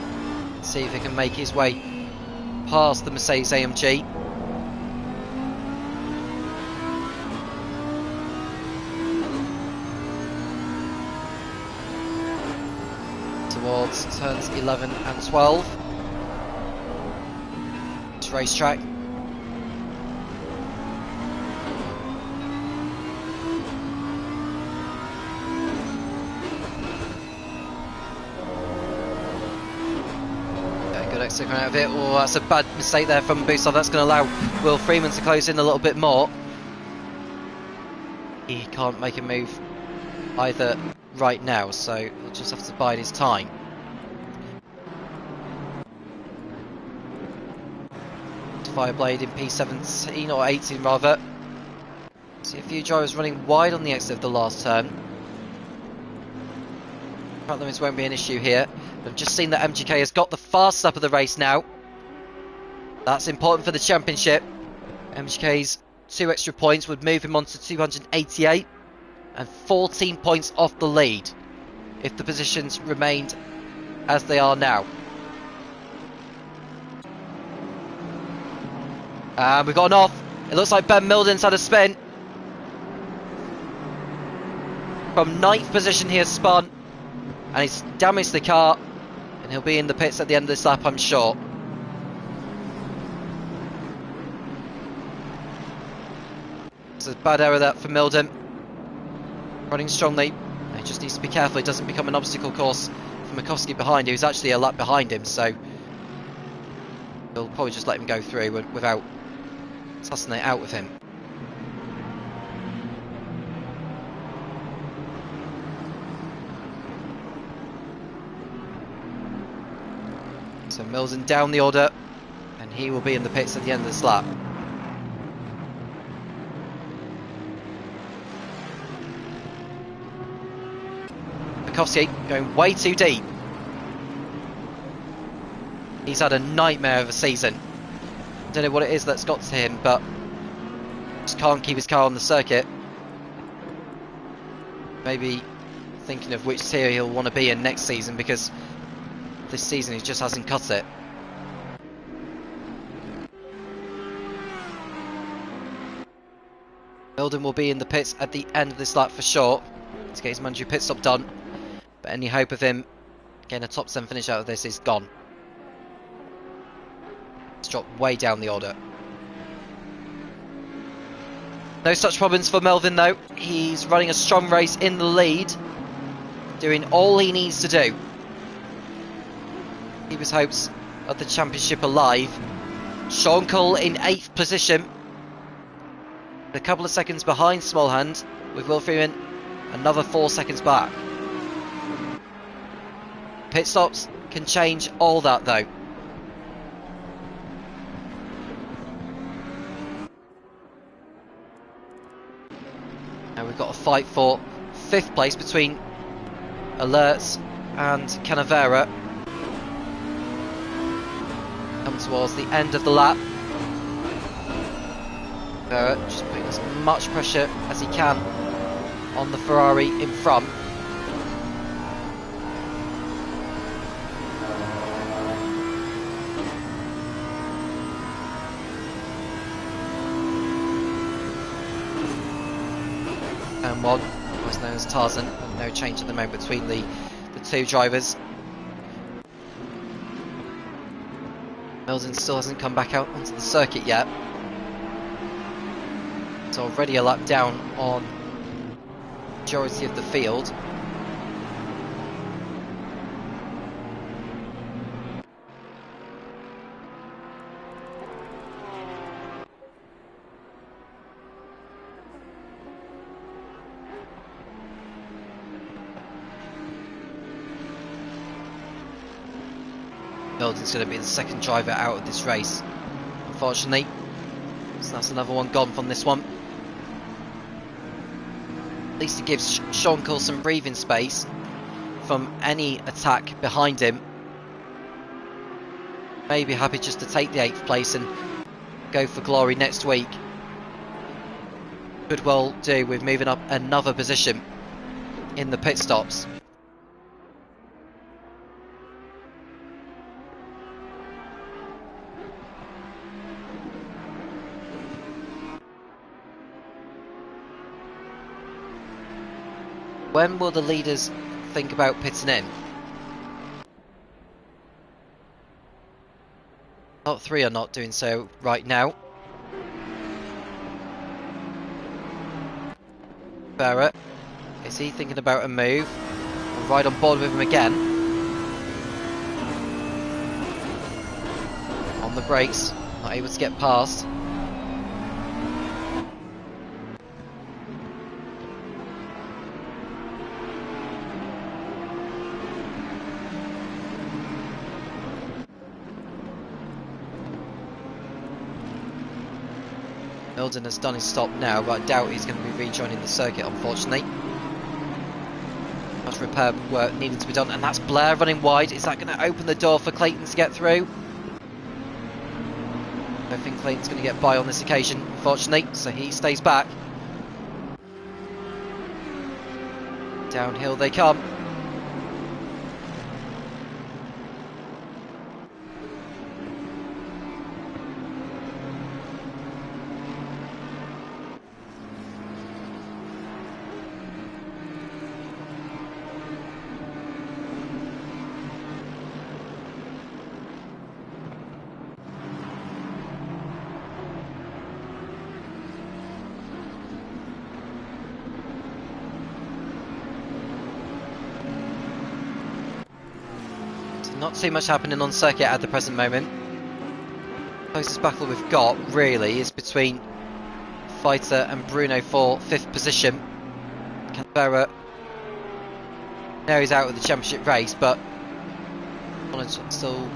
See if he can make his way past the Mercedes AMG. Towards turns 11 and 12. It's racetrack. Good exit coming out of it. Oh, that's a bad mistake there from Busov. That's going to allow Will Freeman to close in a little bit more. He can't make a move either right now, so he'll just have to bide his time. Fireblade in P17 or 18 rather. See a few drivers running wide on the exit of the last turn. Track limits won't be an issue here. I've just seen that MGK has got the fast lap of the race now. That's important for the championship. MGK's 2 extra points would move him on to 288 and 14 points off the lead if the positions remained as they are now. And we've got an off. It looks like Ben Milden's had a spin. From 9th position he has spun, and he's damaged the car, and he'll be in the pits at the end of this lap, I'm sure. It's a bad error that for Milden. Running strongly. He just needs to be careful he doesn't become an obstacle course for Makowski behind, who's actually a lap behind him, so he'll probably just let him go through without sussing it out with him. So Milden down the order, and he will be in the pits at the end of this lap. Makowski going way too deep. He's had a nightmare of a season. I don't know what it is that's got to him, but just can't keep his car on the circuit. Maybe thinking of which tier he'll want to be in next season, because this season he just hasn't cut it. Milden will be in the pits at the end of this lap for sure to get his mandatory pit stop done, but any hope of him getting a top 7 finish out of this is gone. It's dropped way down the order. No such problems for Melvin though. He's running a strong race in the lead, doing all he needs to do. Keep his hopes of the championship alive. Sean Cole in 8th position, a couple of seconds behind Smallhand, with Will Freeman another 4 seconds back. Pit stops can change all that though. Now we've got a fight for 5th place between Alerts and Canavera. Come towards the end of the lap. Just putting as much pressure as he can on the Ferrari in front. And one, also known as Tarzan, and no change at the moment between the two drivers. Milden still hasn't come back out onto the circuit yet. It's already a lap down on the majority of the field. Milden's going to be the second driver out of this race, unfortunately. So that's another one gone from this one. At least it gives Sean Cole some breathing space from any attack behind him. Maybe happy just to take the 8th place and go for glory next week. Could well do with moving up another position in the pit stops. When will the leaders think about pitting in? Top 3 are not doing so right now. Barrett, is he thinking about a move? We'll ride on board with him again. On the brakes, not able to get past. Milden has done his stop now, but I doubt he's going to be rejoining the circuit, unfortunately. Much repair work needing to be done, and that's Blair running wide. Is that going to open the door for Clayton to get through? I don't think Clayton's going to get by on this occasion, unfortunately, so he stays back. Downhill they come. Not too much happening on circuit at the present moment. Closest battle we've got, really, is between Fighter and Bruno for 5th position. Canberra, now he's out of the championship race, but want to still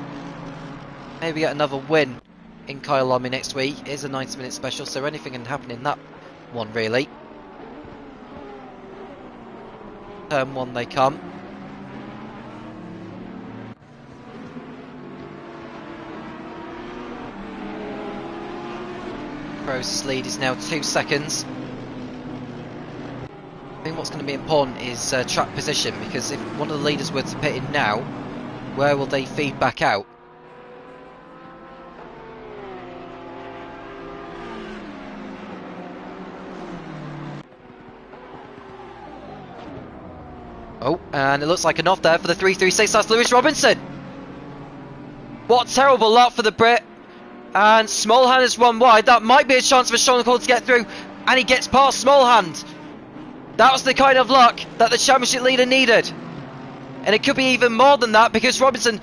maybe get another win in Kyalami next week. It is a 90-minute special, so anything can happen in that one, really. Turn 1 they come. Pro's lead is now 2 seconds. I think what's going to be important is track position, because if one of the leaders were to pit in now, where will they feed back out? Oh, and it looks like an off there for the 336. That's Lewis Robinson. What a terrible lot for the Brit. And Smallhand has run wide. That might be a chance for Sean Cole to get through. And he gets past Smallhand. That was the kind of luck that the championship leader needed. And it could be even more than that, because Robinson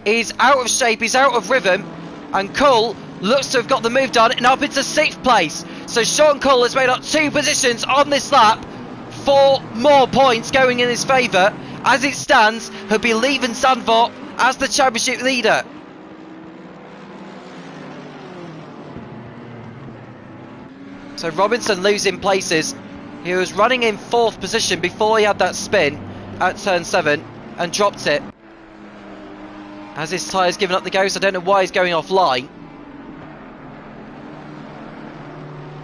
is out of shape, he's out of rhythm. And Cole looks to have got the move done and up into 6th place. So Sean Cole has made up 2 positions on this lap. 4 more points going in his favour. As it stands, he'll be leaving Zandvoort as the championship leader. So Robinson losing places. He was running in 4th position before he had that spin at turn 7 and dropped it. As his tyre's given up the ghost, I don't know why he's going offline.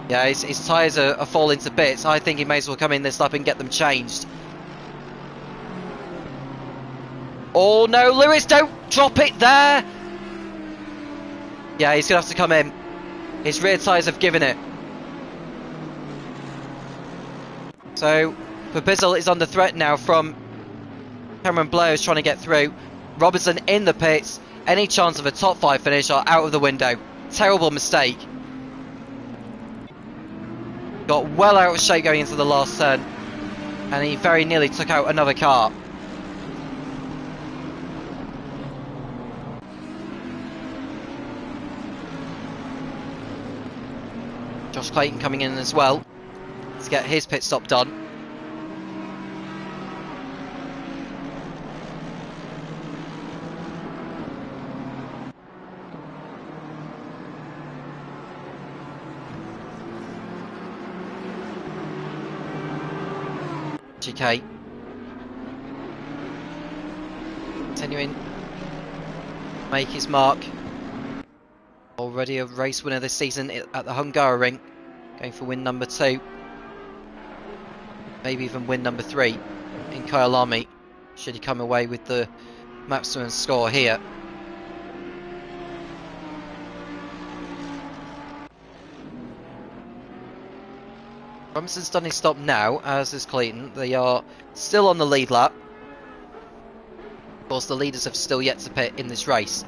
Yeah, his tyres are falling to bits. I think he may as well come in this lap and get them changed. Oh no, Lewis, don't drop it there! Yeah, he's going to have to come in. His rear tyres have given it. So, Bizzle is under threat now from Cameron Blair, who's trying to get through. Robinson in the pits. Any chance of a top 5 finish are out of the window. Terrible mistake. Got well out of shape going into the last turn. And he very nearly took out another car. Josh Clayton coming in as well to get his pit stop done. GK continuing to make his mark. Already a race winner this season at the Hungaroring, going for win number 2. Maybe even win number 3 in Kyalami, should he come away with the maximum score here. Robinson's done his stop now, as is Clayton. They are still on the lead lap. Of course, the leaders have still yet to pit in this race.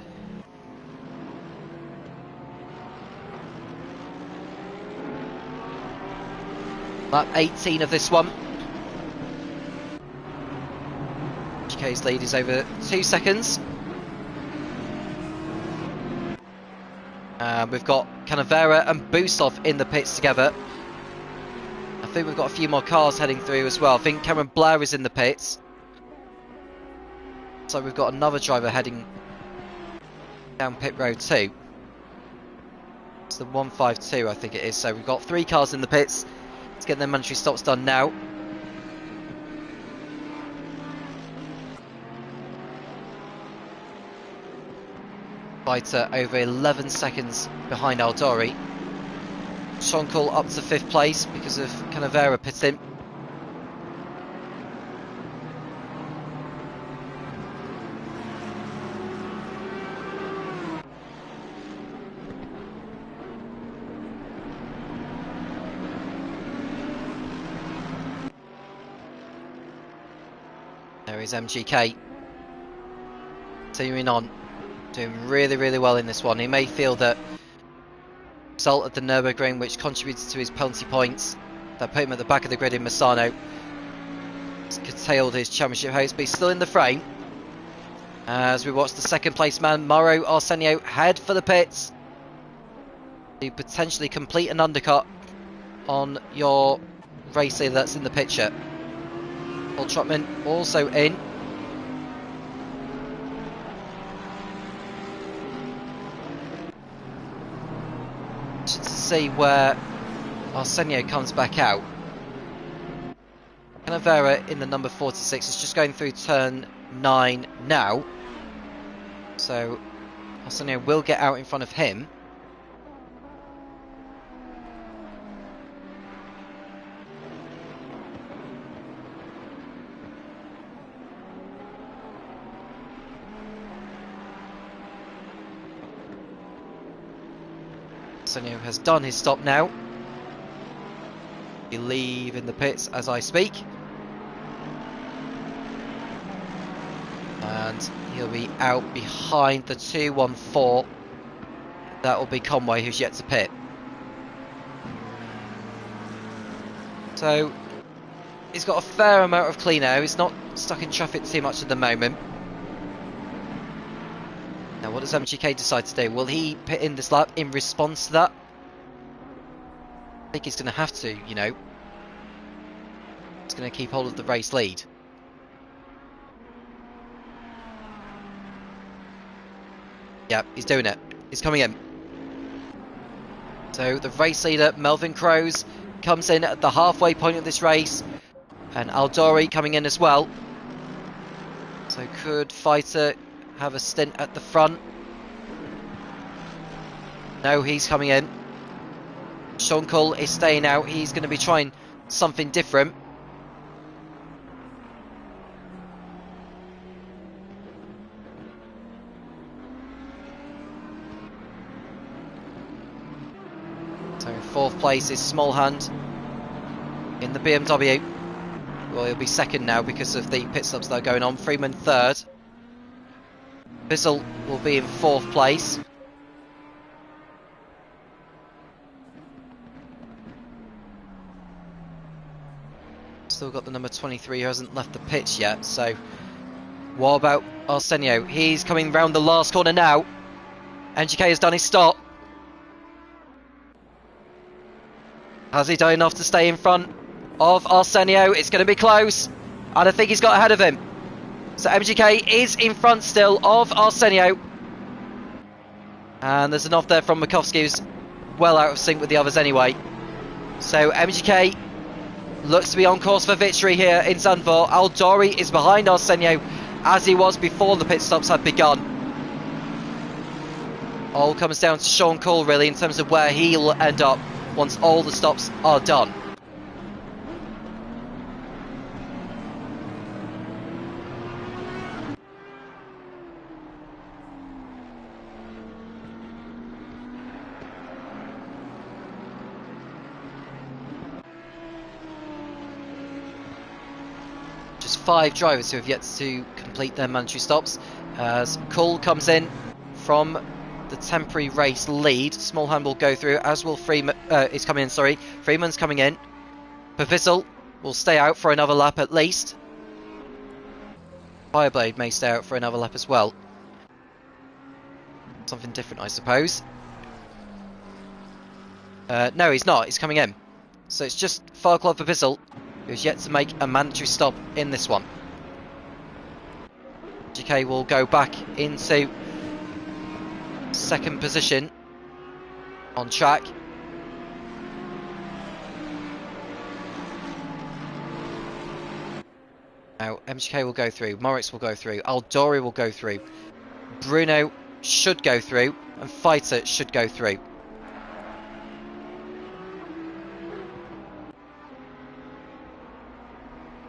Lap 18 of this one. HK's lead is over 2 seconds. We've got Canavera and Busov in the pits together. I think we've got a few more cars heading through as well. I think Cameron Blair is in the pits. So we've got another driver heading down pit road too. It's the 152, I think it is. So we've got 3 cars in the pits. Let's get their mandatory stops done now. Fighter over 11 seconds behind Aldori. Sean Cole up to 5th place because of Canavera pitting. There is MGK. Continuing on. Doing really, really well in this one. He may feel that result of the Nürburgring, which contributed to his penalty points, that put him at the back of the grid in Misano, curtailed his championship hopes, but he's still in the frame. As we watch the second place man, Mauro Arsenio, head for the pits to potentially complete an undercut on your race leader that's in the picture. Paul Trotman also in. To see where Arsenio comes back out. Canavera in the number 46 is just going through turn 9 now. So Arsenio will get out in front of him. Arsenio has done his stop now. He'll leave in the pits as I speak. And he'll be out behind the 214. That will be Conway, who's yet to pit. So he's got a fair amount of clean air. He's not stuck in traffic too much at the moment. Now what does MGK decide to do? Will he pit in this lap in response to that? I think he's going to have to, you know. He's going to keep hold of the race lead. Yeah, he's doing it. He's coming in. So the race leader, Melvin Crows, comes in at the halfway point of this race. And Aldori coming in as well. So could Fighter have a stint at the front? No, he's coming in. Sean Cole is staying out. He's going to be trying something different. So in 4th place is Smallhand in the BMW. Well, he'll be 2nd now because of the pit stops that are going on. Freeman 3rd. Bissell will be in 4th place. Still got the number 23 who hasn't left the pitch yet. So what about Arsenio? He's coming round the last corner now. MGK has done his stop. Has he done enough to stay in front of Arsenio? It's going to be close. And I think he's got ahead of him. So MGK is in front still of Arsenio. And there's an off there from Makovsky, who's well out of sync with the others anyway. So MGK looks to be on course for victory here in Zandvoort. Aldori is behind Arsenio as he was before the pit stops had begun. All comes down to Sean Cole really in terms of where he'll end up once all the stops are done. 5 drivers who have yet to complete their mandatory stops. As Kull comes in from the temporary race lead, Smallhand will go through, as will Freeman. Is coming in. Sorry, Freeman's coming in. Pavissel will stay out for another lap at least. Fireblade may stay out for another lap as well. Something different, I suppose. No, he's not. He's coming in. So it's just Farclaw Pavissel who's yet to make a mandatory stop in this one. GK will go back into second position on track. Now MGK will go through, Moritz will go through, Aldori will go through, Bruno should go through, and Fighter should go through.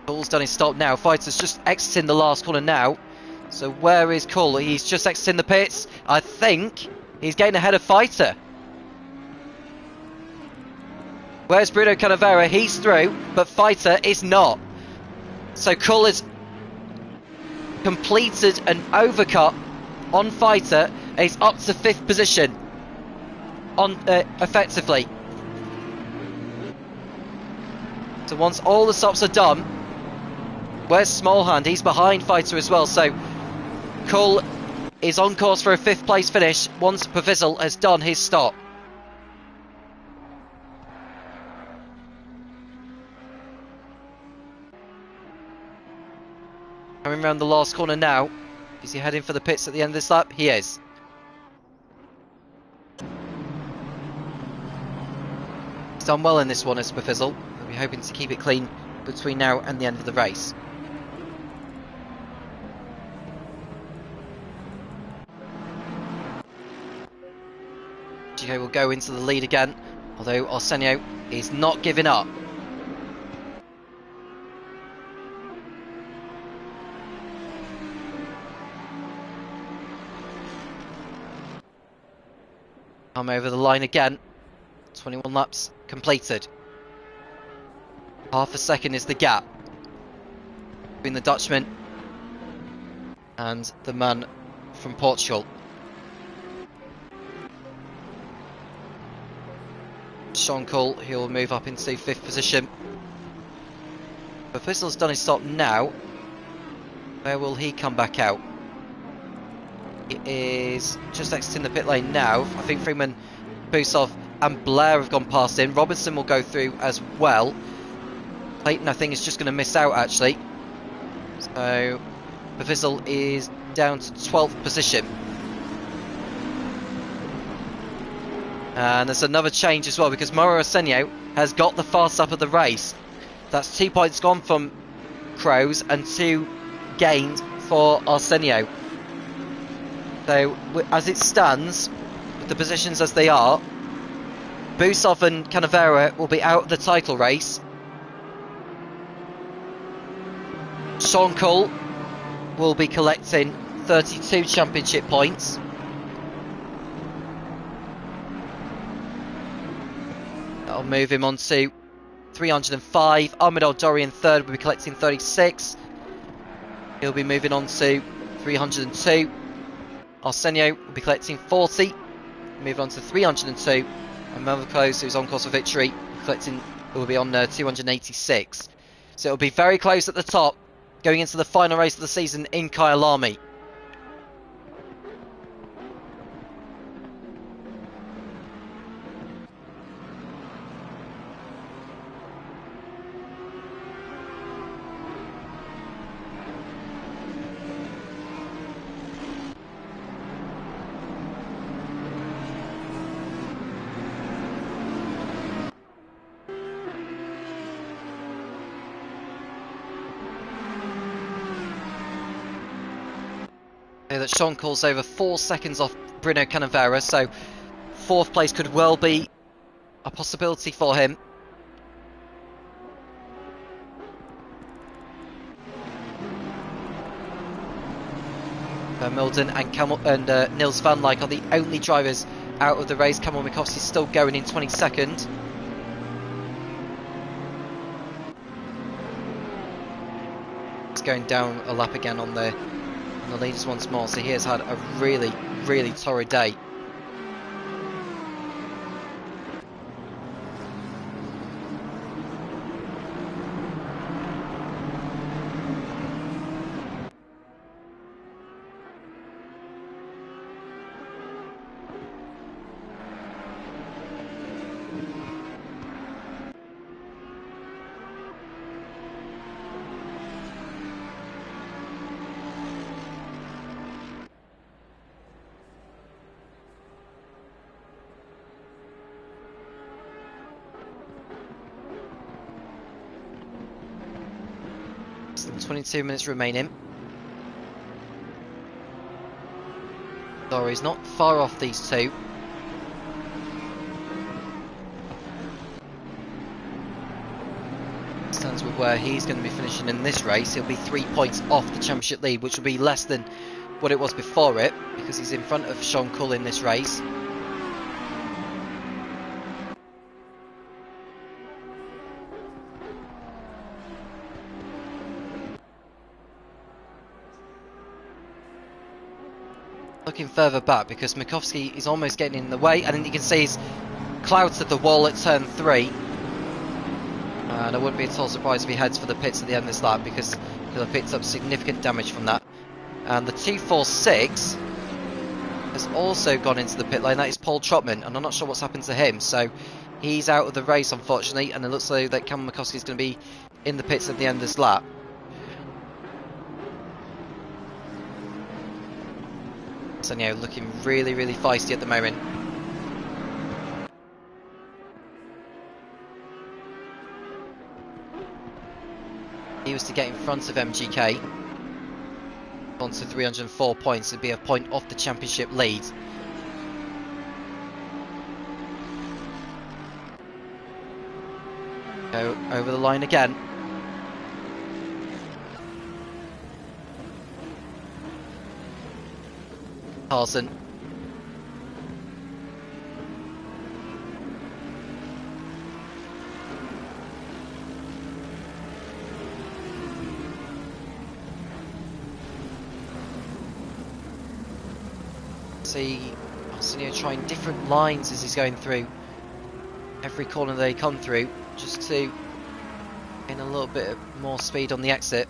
Kull's done his stop now. Fighter's just exiting the last corner now. So where is Kull? He's just exiting the pits. I think he's getting ahead of Fighter. Where's Bruno Canavera? He's through, but Fighter is not. So Kull has completed an overcut on Fighter. He's up to 5th position on effectively. So once all the stops are done, where's Smallhand? He's behind Fighter as well. So Kull is on course for a 5th place finish once Pavissel has done his stop. Coming around the last corner now. Is he heading for the pits at the end of this lap? He is. He's done well in this one as Pavissel. We'll be hoping to keep it clean between now and the end of the race. GK will go into the lead again, although Arsenio is not giving up. I'm over the line again. 21 laps completed. Half a second is the gap between the Dutchman and the man from Portugal. Sean Kull, he'll move up into 5th position. But Pavssel's done his stop now. Where will he come back out? He is just exiting the pit lane now. I think Freeman, Busov and Blair have gone past him. Robinson will go through as well. Clayton, I think, is just going to miss out actually. So Pavissel is down to 12th position. And there's another change as well because Mauro Arsenio has got the fast lap of the race. That's 2 points gone from Crows and 2 gained for Arsenio. So as it stands, with the positions as they are, Busov and Canavera will be out of the title race. Sean Kull will be collecting 32 championship points. That'll move him on to 305. Ahmed Al-Dori in 3rd will be collecting 36. He'll be moving on to 302. Arsenio will be collecting 40. Move on to 302. And Melvin Close, who's on course for victory, will be on 286. So it'll be very close at the top, going into the final race of the season in Kyalami. That Sean calls over 4 seconds off Bruno Canavera, so 4th place could well be a possibility for him. Milden and Nils van Lyck are the only drivers out of the race. Kamil Mikovsky is still going in 22nd. It's going down a lap again on the leaders once more. So he has had a really, really torrid day. Still 22 minutes remaining. Dory's not far off these two. Stands with where he's going to be finishing in this race. He'll be 3 points off the championship lead, which will be less than what it was before it, because he's in front of Sean Cull in this race. Looking further back because Makowski is almost getting in the way, and then you can see he's clouds at the wall at turn 3. And I wouldn't be at all surprised if he heads for the pits at the end of this lap, because he'll have picked up significant damage from that. And the 246 has also gone into the pit lane. That is Paul Trotman, and I'm not sure what's happened to him. So he's out of the race, unfortunately, and it looks like that Cameron Makowski is going to be in the pits at the end of this lap. So, you know, looking really, really feisty at the moment. He was to get in front of MGK on to 304 points. It'd be a point off the championship lead. Go over the line again. Carson. See Arsenio trying different lines as he's going through every corner they come through, just to gain a little bit more speed on the exit.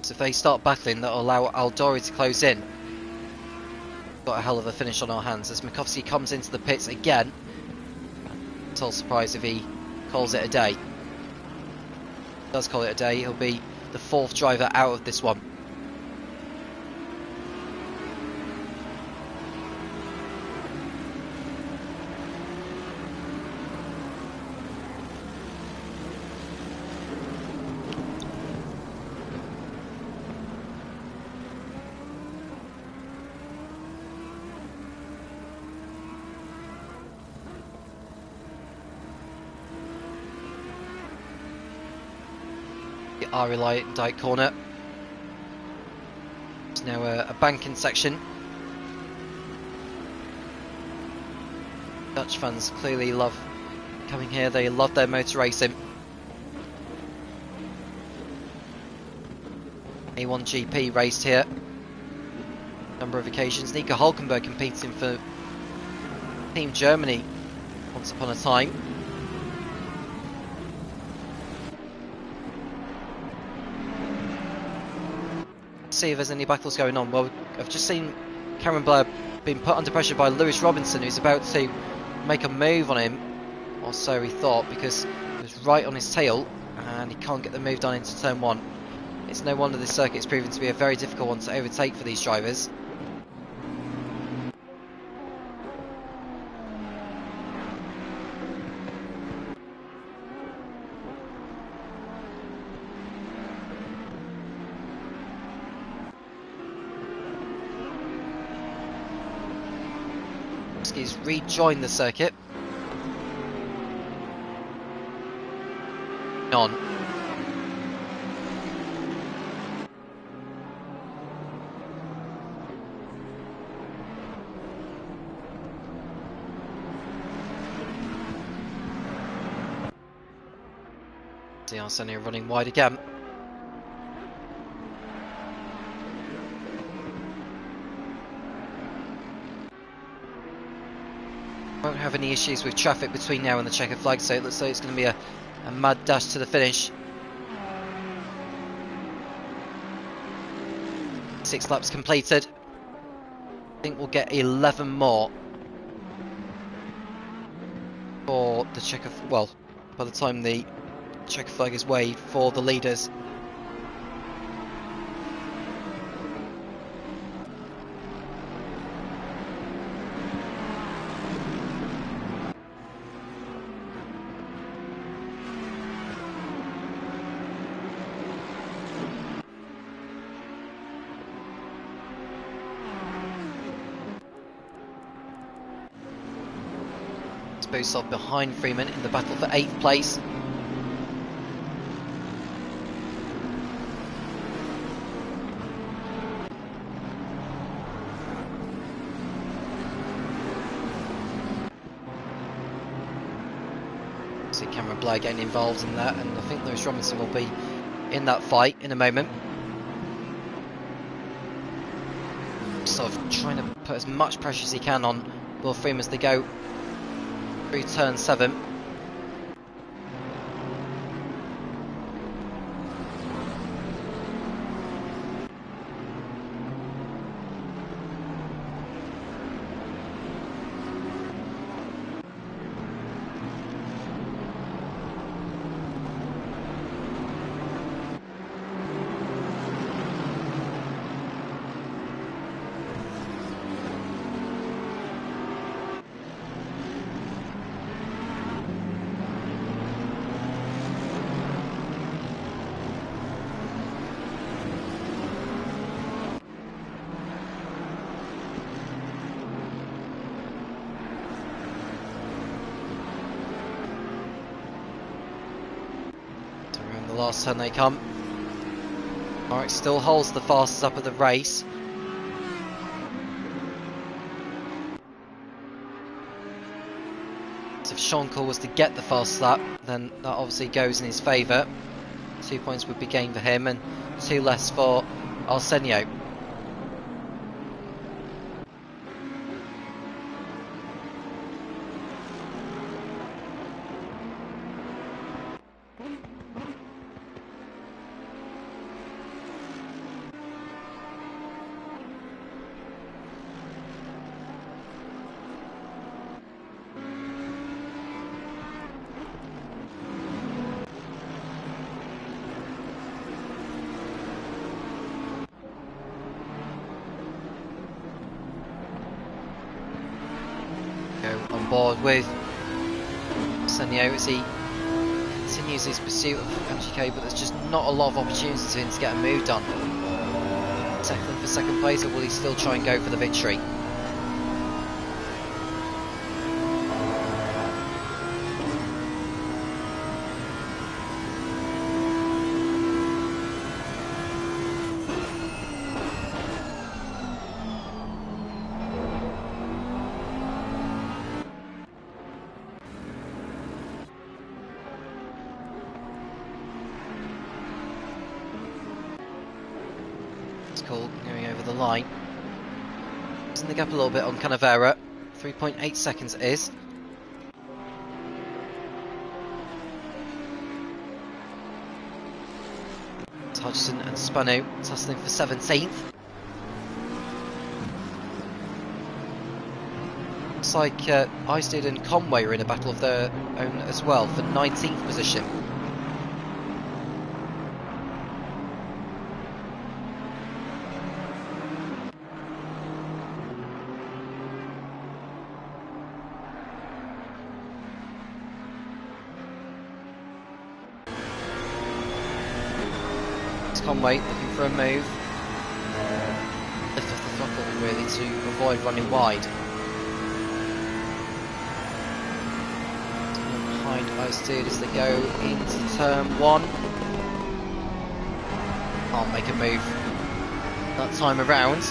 So if they start battling, that'll allow Aldori to close in. Got a hell of a finish on our hands as Makowski comes into the pits again. It's all surprised if he calls it a day. Does call it a day. He'll be the 4th driver out of this one. RLI Dyke corner. There's now a banking section. Dutch fans clearly love coming here, they love their motor racing. A1 GP raced here a number of occasions. Nico Hulkenberg competing for Team Germany once upon a time. See if there's any battles going on. Well, I've just seen Cameron Blair being put under pressure by Lewis Robinson, who's about to make a move on him, or so he thought, because he was right on his tail and he can't get the move done into turn 1. It's no wonder this circuit is proving to be a very difficult one to overtake for these drivers. He's rejoined the circuit. On. See Arsenio running wide again. Won't have any issues with traffic between now and the checkered flag, so it looks like it's going to be a mad dash to the finish. 6 laps completed. I think we'll get 11 more for the checker. Well, by the time the checker flag is waved for the leaders. Boosts off behind Freeman in the battle for 8th place. See Cameron Blair getting involved in that, and I think Lewis Robinson will be in that fight in a moment. Sort of trying to put as much pressure as he can on Will Freeman as they go through turn 7. Last turn they come. Alright, still holds the fastest up of the race. So if Sean Cole was to get the fast lap, then that obviously goes in his favour. 2 points would be gained for him and 2 less for Arsenio. On board with Arsenio as he continues his pursuit of MGK, but there's just not a lot of opportunities for him to get a move done. Tackling for second place, or will he still try and go for the victory? Cool, going over the line. Closing the gap a little bit on Canavera. 3.8 seconds it is. Hodgson and Spano tussling for 17th. Looks like Isted and Conway are in a battle of their own as well for 19th position. Conway looking for a move. Lift off the throttle really to avoid running wide. Behind Isted as they go into turn 1. Can't make a move that time around.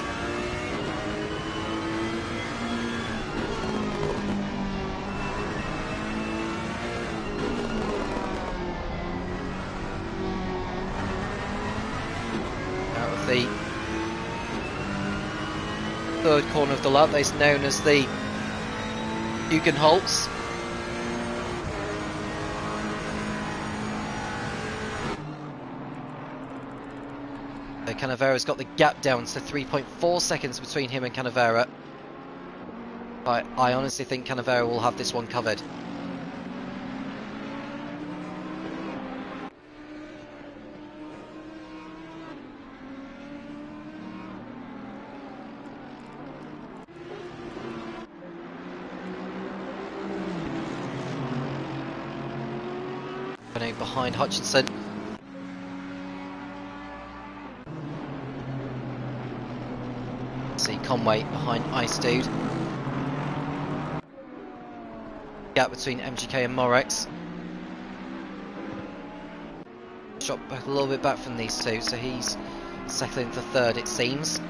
the third corner of the lap. That's known as the Hugenholz. Canavera's got the gap down to 3.4 seconds between him and Canavera. But I honestly think Canavera will have this one covered. Behind Hutchinson. See Conway behind Ice Dude. Gap between MGK and Morex. Shot back a little bit back from these two, so he's settling for third, it seems.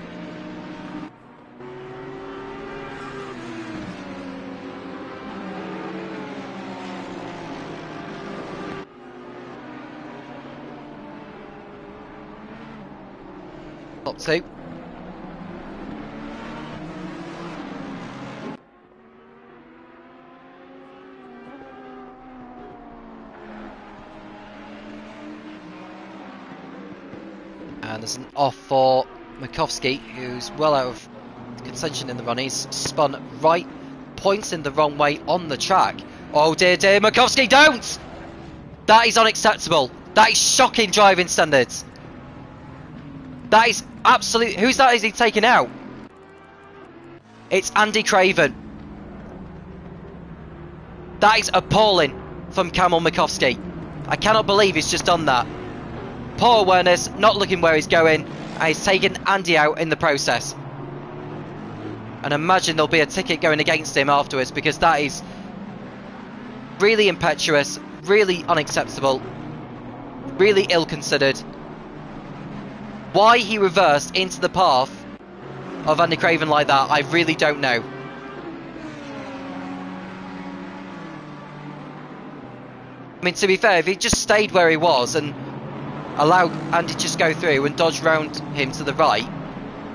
Top two. And there's an off for Makovsky, who's well out of contention in the run. He's spun right, pointing the wrong way on the track. Oh dear, dear, Makovsky, don't! That is unacceptable. That is shocking driving standards. That is absolute. Who's that? Is he taking out? It's Andy Craven. That is appalling from Kamil Makovsky. I cannot believe he's just done that. Poor awareness, not looking where he's going, and he's taken Andy out in the process. And imagine there'll be a ticket going against him afterwards, because that is really impetuous, really unacceptable, really ill-considered. Why he reversed into the path of Andy Craven like that, I really don't know. I mean, to be fair, if he just stayed where he was and allowed Andy to just go through and dodge round him to the right,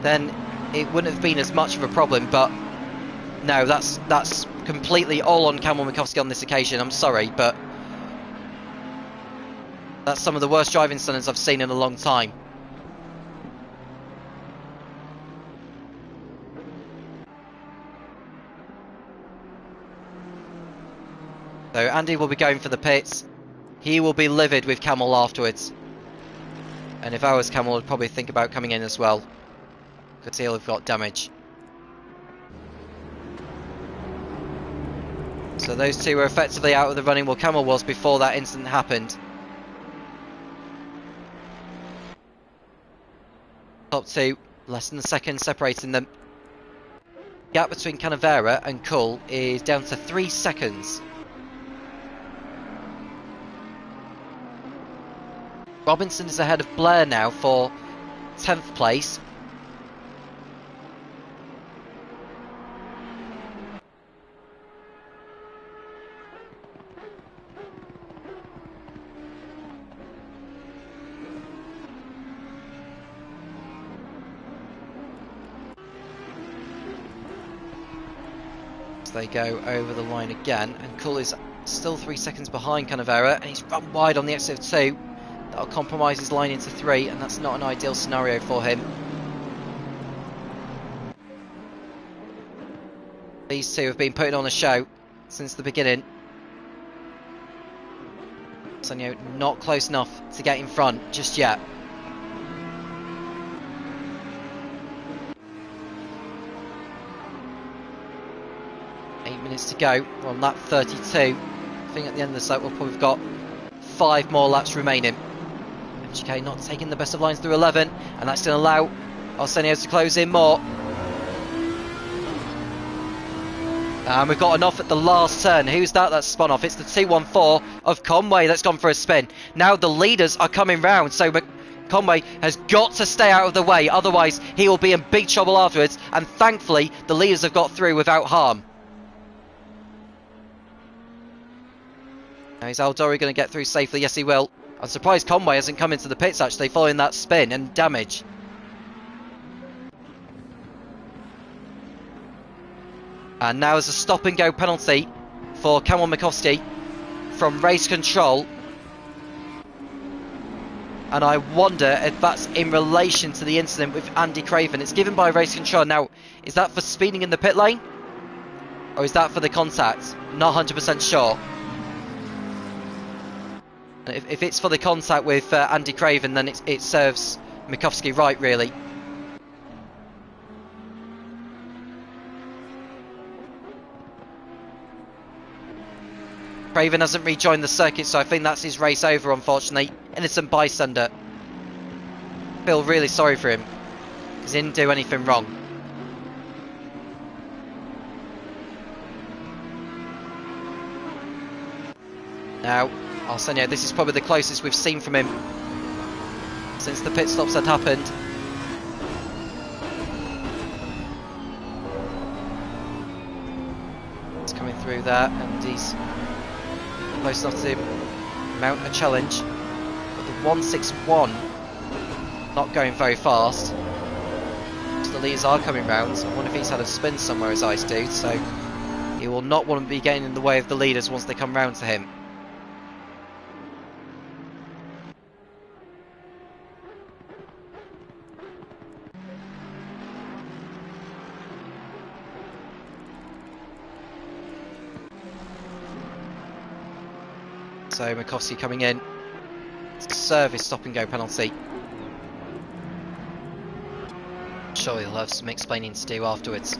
then it wouldn't have been as much of a problem. But no, that's completely all on Kamil Makovsky on this occasion. I'm sorry, but that's some of the worst driving standards I've seen in a long time. So Andy will be going for the pits. He will be livid with Kamil afterwards. And if I was Kamil, I'd probably think about coming in as well, because he'll have got damage. So those two were effectively out of the running, well, Kamil was before that incident happened. Top two, less than a second separating them. Gap between Canavera and Kull is down to 3 seconds. Robinson is ahead of Blair now for 10th place. So they go over the line again, and Kull is still 3 seconds behind Canavera, and he's run wide on the exit of 2. That'll compromise his line into 3, and that's not an ideal scenario for him. These two have been putting on a show since the beginning. Sonio not close enough to get in front just yet. To go. We're on lap 32. I think at the end of the set we'll probably have got 5 more laps remaining. MGK not taking the best of lines through 11, and that's going to allow Arsenio to close in more. And we've got an off at the last turn. Who's that? That's spun off. It's the 214 of Conway that's gone for a spin. Now the leaders are coming round, so Conway has got to stay out of the way, otherwise he will be in big trouble afterwards, and thankfully the leaders have got through without harm. Now is Aldori going to get through safely? Yes, he will. I'm surprised Conway hasn't come into the pits actually following that spin and damage. And now there's a stop and go penalty for Cameron Mikowski from race control. And I wonder if that's in relation to the incident with Andy Craven. It's given by race control. Now, is that for speeding in the pit lane? Or is that for the contact? Not 100% sure. If it's for the contact with Andy Craven, then it serves Mikowski right, really. Craven hasn't rejoined the circuit, so I think that's his race over, unfortunately. Innocent bystander. Feel really sorry for him, because he didn't do anything wrong. Now, Arsenio, this is probably the closest we've seen from him since the pit stops had happened. He's coming through there, and he's close enough to mount a challenge. But the 161 not going very fast. So the leaders are coming round. I wonder if he's had a spin somewhere, his ice dude, so he will not want to be getting in the way of the leaders once they come round to him. So Mikowski coming in. Service stop and go penalty. Sure, he'll have some explaining to do afterwards.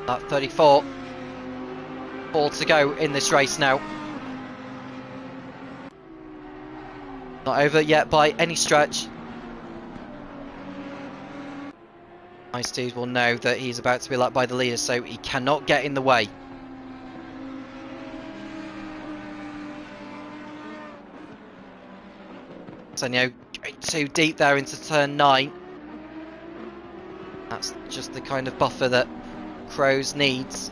At 34. 4 to go in this race now. Not over yet by any stretch. Ice Dude will know that he's about to be lapped by the leader, so he cannot get in the way. So now too deep there into turn 9. That's just the kind of buffer that Crows needs.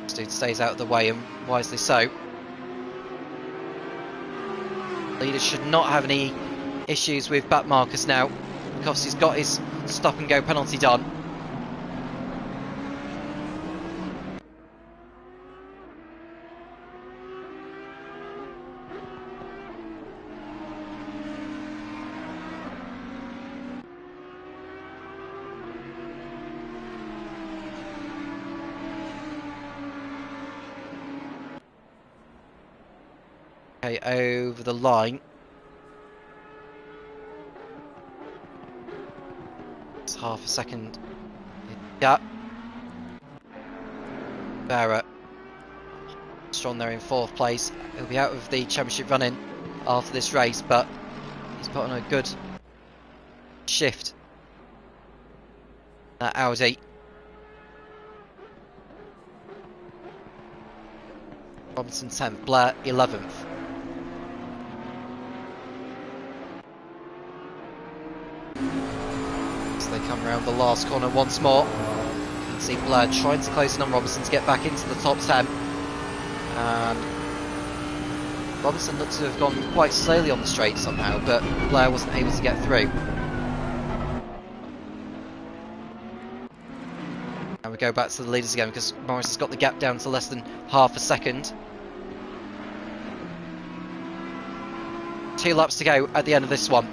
Ice Dude stays out of the way, and wisely so. Leaders should not have any issues with back markers now, because he's got his stop and go penalty done. Okay, over the line. Half a second. Yeah. Barrett. Strong there in 4th place. He'll be out of the championship running after this race, but he's put on a good shift. That Audi. Robinson 10th, Blair 11th. They come around the last corner once more. You can see Blair trying to close in on Robinson to get back into the top 10. And Robinson looks to have gone quite slowly on the straight somehow, but Blair wasn't able to get through. And we go back to the leaders again because Morris has got the gap down to less than half a second. 2 laps to go at the end of this one.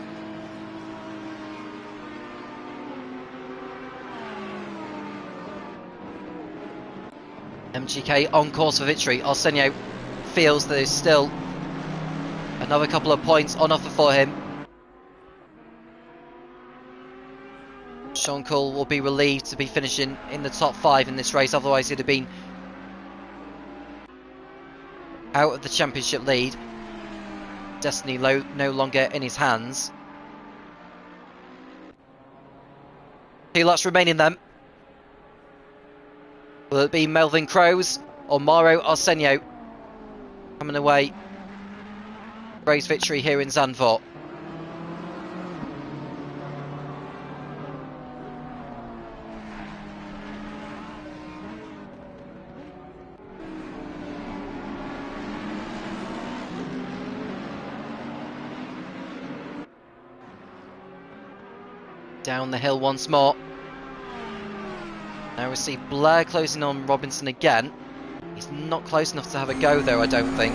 MGK on course for victory. Arsenio feels there's still another couple of points on offer for him. Sean Cole will be relieved to be finishing in the top 5 in this race, otherwise he'd have been out of the championship lead. Destiny no longer in his hands. 2 laps remaining then. Will it be Melvin Crows or Mauro Arsenio coming away race victory here in Zandvoort? Down the hill once more. Now we see Blair closing on Robinson again. He's not close enough to have a go though, I don't think.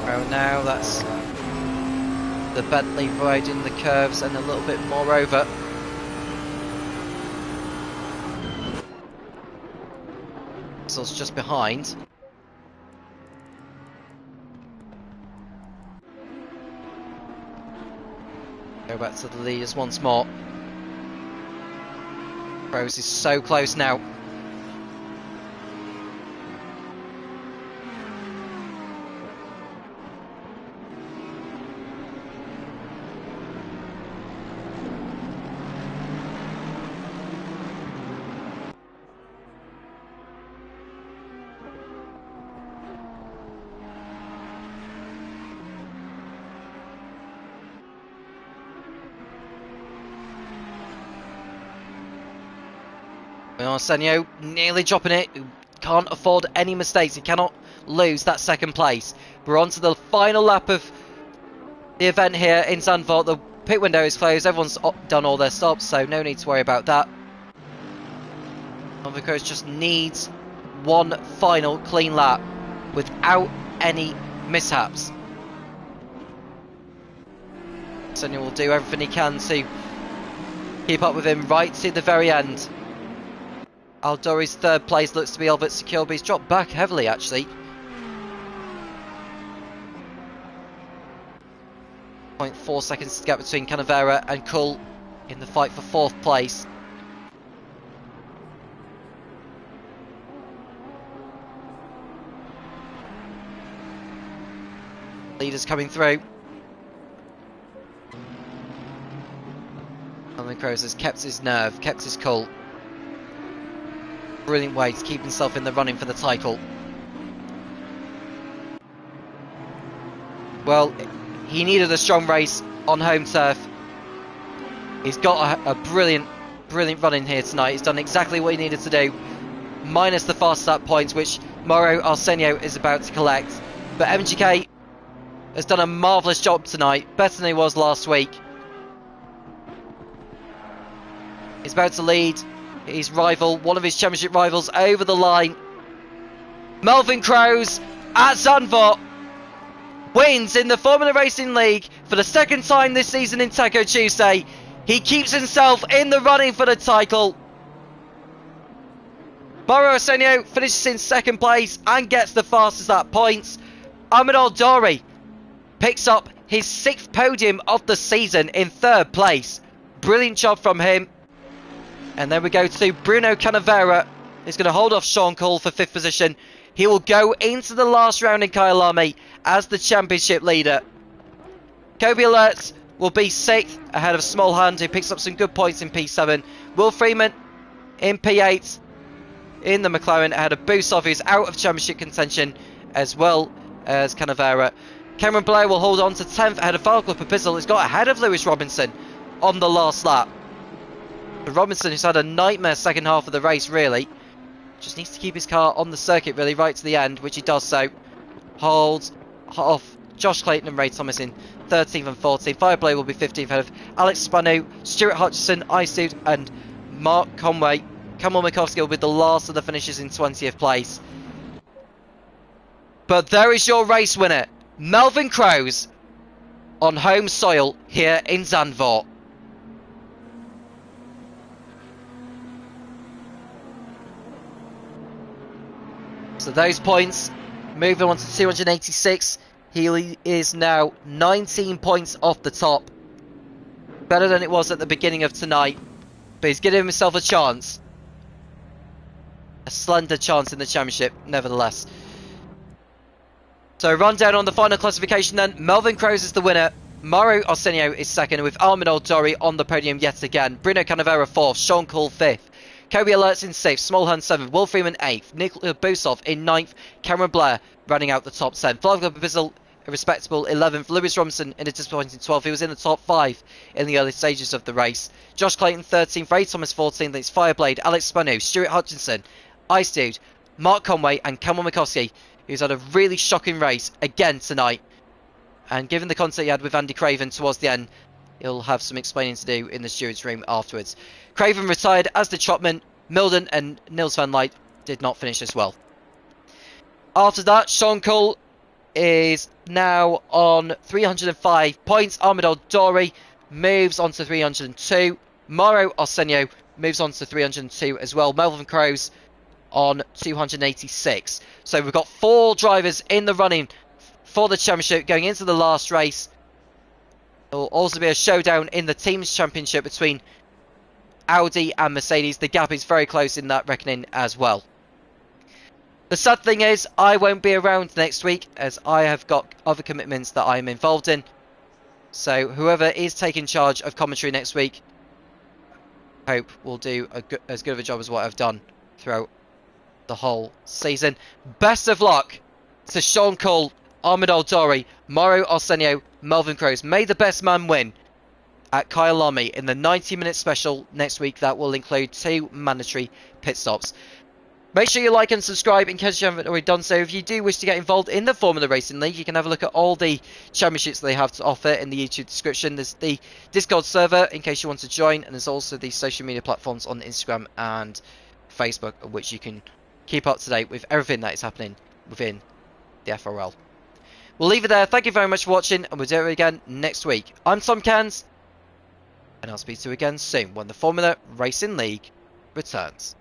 Well, now that's the Bentley riding the curves and a little bit more over. Russell's just behind. Go back to the leaders once more. Rose is so close now. Arsenio nearly dropping it. Can't afford any mistakes. He cannot lose that second place. We're on to the final lap of the event here in Zandvoort. The pit window is closed. Everyone's done all their stops, so no need to worry about that. Because just needs one final clean lap without any mishaps. Arsenio will do everything he can to keep up with him right to the very end. Aldori's third place looks to be all but secure, but he's dropped back heavily actually. 0.4 seconds to get between Canavera and Kull in the fight for fourth place. Leaders coming through. And Crows has kept his nerve, kept his cool. Brilliant way to keep himself in the running for the title. Well, he needed a strong race on home turf. He's got a brilliant run in here tonight. He's done exactly what he needed to do, minus the fast start points, which Mauro Arsenio is about to collect. But MGK has done a marvellous job tonight, better than he was last week. He's about to lead his rival, one of his championship rivals, over the line. Melvin Crows at Zandvoort wins in the Formula Racing League for the second time this season in Taco Tuesday. He keeps himself in the running for the title. Mauro Arsenio finishes in second place and gets the fastest lap points. Ahmed Al-Dori picks up his 6th podium of the season in third place. Brilliant job from him. And then we go to Bruno Canavera. He's going to hold off Sean Cole for 5th position. He will go into the last round in Kyalami as the championship leader. Kobe Alerts will be 6th ahead of Smallhand, who picks up some good points in P7. Will Freeman in P8 in the McLaren ahead of Busov, who's out of championship contention, as well as Canavera. Cameron Blair will hold on to 10th ahead of Falco Papizzle. He's got ahead of Lewis Robinson on the last lap. Robinson, who's had a nightmare second half of the race, really. Just needs to keep his car on the circuit, really, right to the end, which he does so. Holds off Josh Clayton and Ray Thomas in 13th and 14th. Fireblade will be 15th ahead of Alex Spanu, Stuart Hutchison, Icedude, and Mark Conway. Kamal Mikowski will be the last of the finishers in 20th place. But there is your race winner, Melvin Crows, on home soil here in Zandvoort. So those points, moving on to 286. He is now 19 points off the top. Better than it was at the beginning of tonight. But he's giving himself a chance. A slender chance in the championship, nevertheless. So rundown on the final classification then. Melvin Crows is the winner. Mauro Arsenio is second, with Ahmed Al-Dori on the podium yet again. Bruno Canavera 4th, Sean Cole 5th. Kobe Alerts in 6th, Smallhand 7th, Will Freeman 8th, Nikola Busov in 9th, Cameron Blair running out the top 10. Flavio Papizzle, a respectable 11th, Lewis Robinson in a disappointing 12th. He was in the top 5 in the early stages of the race. Josh Clayton 13th, Ray Thomas 14th, it's Fireblade, Alex Spanu, Stuart Hutchinson, Ice Dude, Mark Conway and Kamal Mikowski, who's had a really shocking race again tonight. And given the contact he had with Andy Craven towards the end, He'll have some explaining to do in the steward's room afterwards. Craven retired, as did Chopman. Milden and Nils van Light did not finish as well. After that, Sean Cole is now on 305 points. Armidal Dory moves on to 302. Mauro Arsenio moves on to 302 as well. Melvin Crows on 286. So we've got 4 drivers in the running for the championship going into the last race. There will also be a showdown in the teams championship between Audi and Mercedes. The gap is very close in that reckoning as well. The sad thing is I won't be around next week as I have got other commitments that I am involved in. So whoever is taking charge of commentary next week, I hope will do as good of a job as what I've done throughout the whole season. Best of luck to Sean Cole, Armidal Dory, Mauro Arsenio, Melvin Crows. May the best man win at Kyalami in the 90-minute special next week. That will include 2 mandatory pit stops. Make sure you like and subscribe in case you haven't already done so. If you do wish to get involved in the Formula Racing League, you can have a look at all the championships they have to offer in the YouTube description. There's the Discord server in case you want to join, and there's also the social media platforms on Instagram and Facebook, which you can keep up to date with everything that is happening within the FRL. We'll leave it there. Thank you very much for watching, and we'll do it again next week. I'm Tom Cairns, and I'll speak to you again soon when the Formula Racing League returns.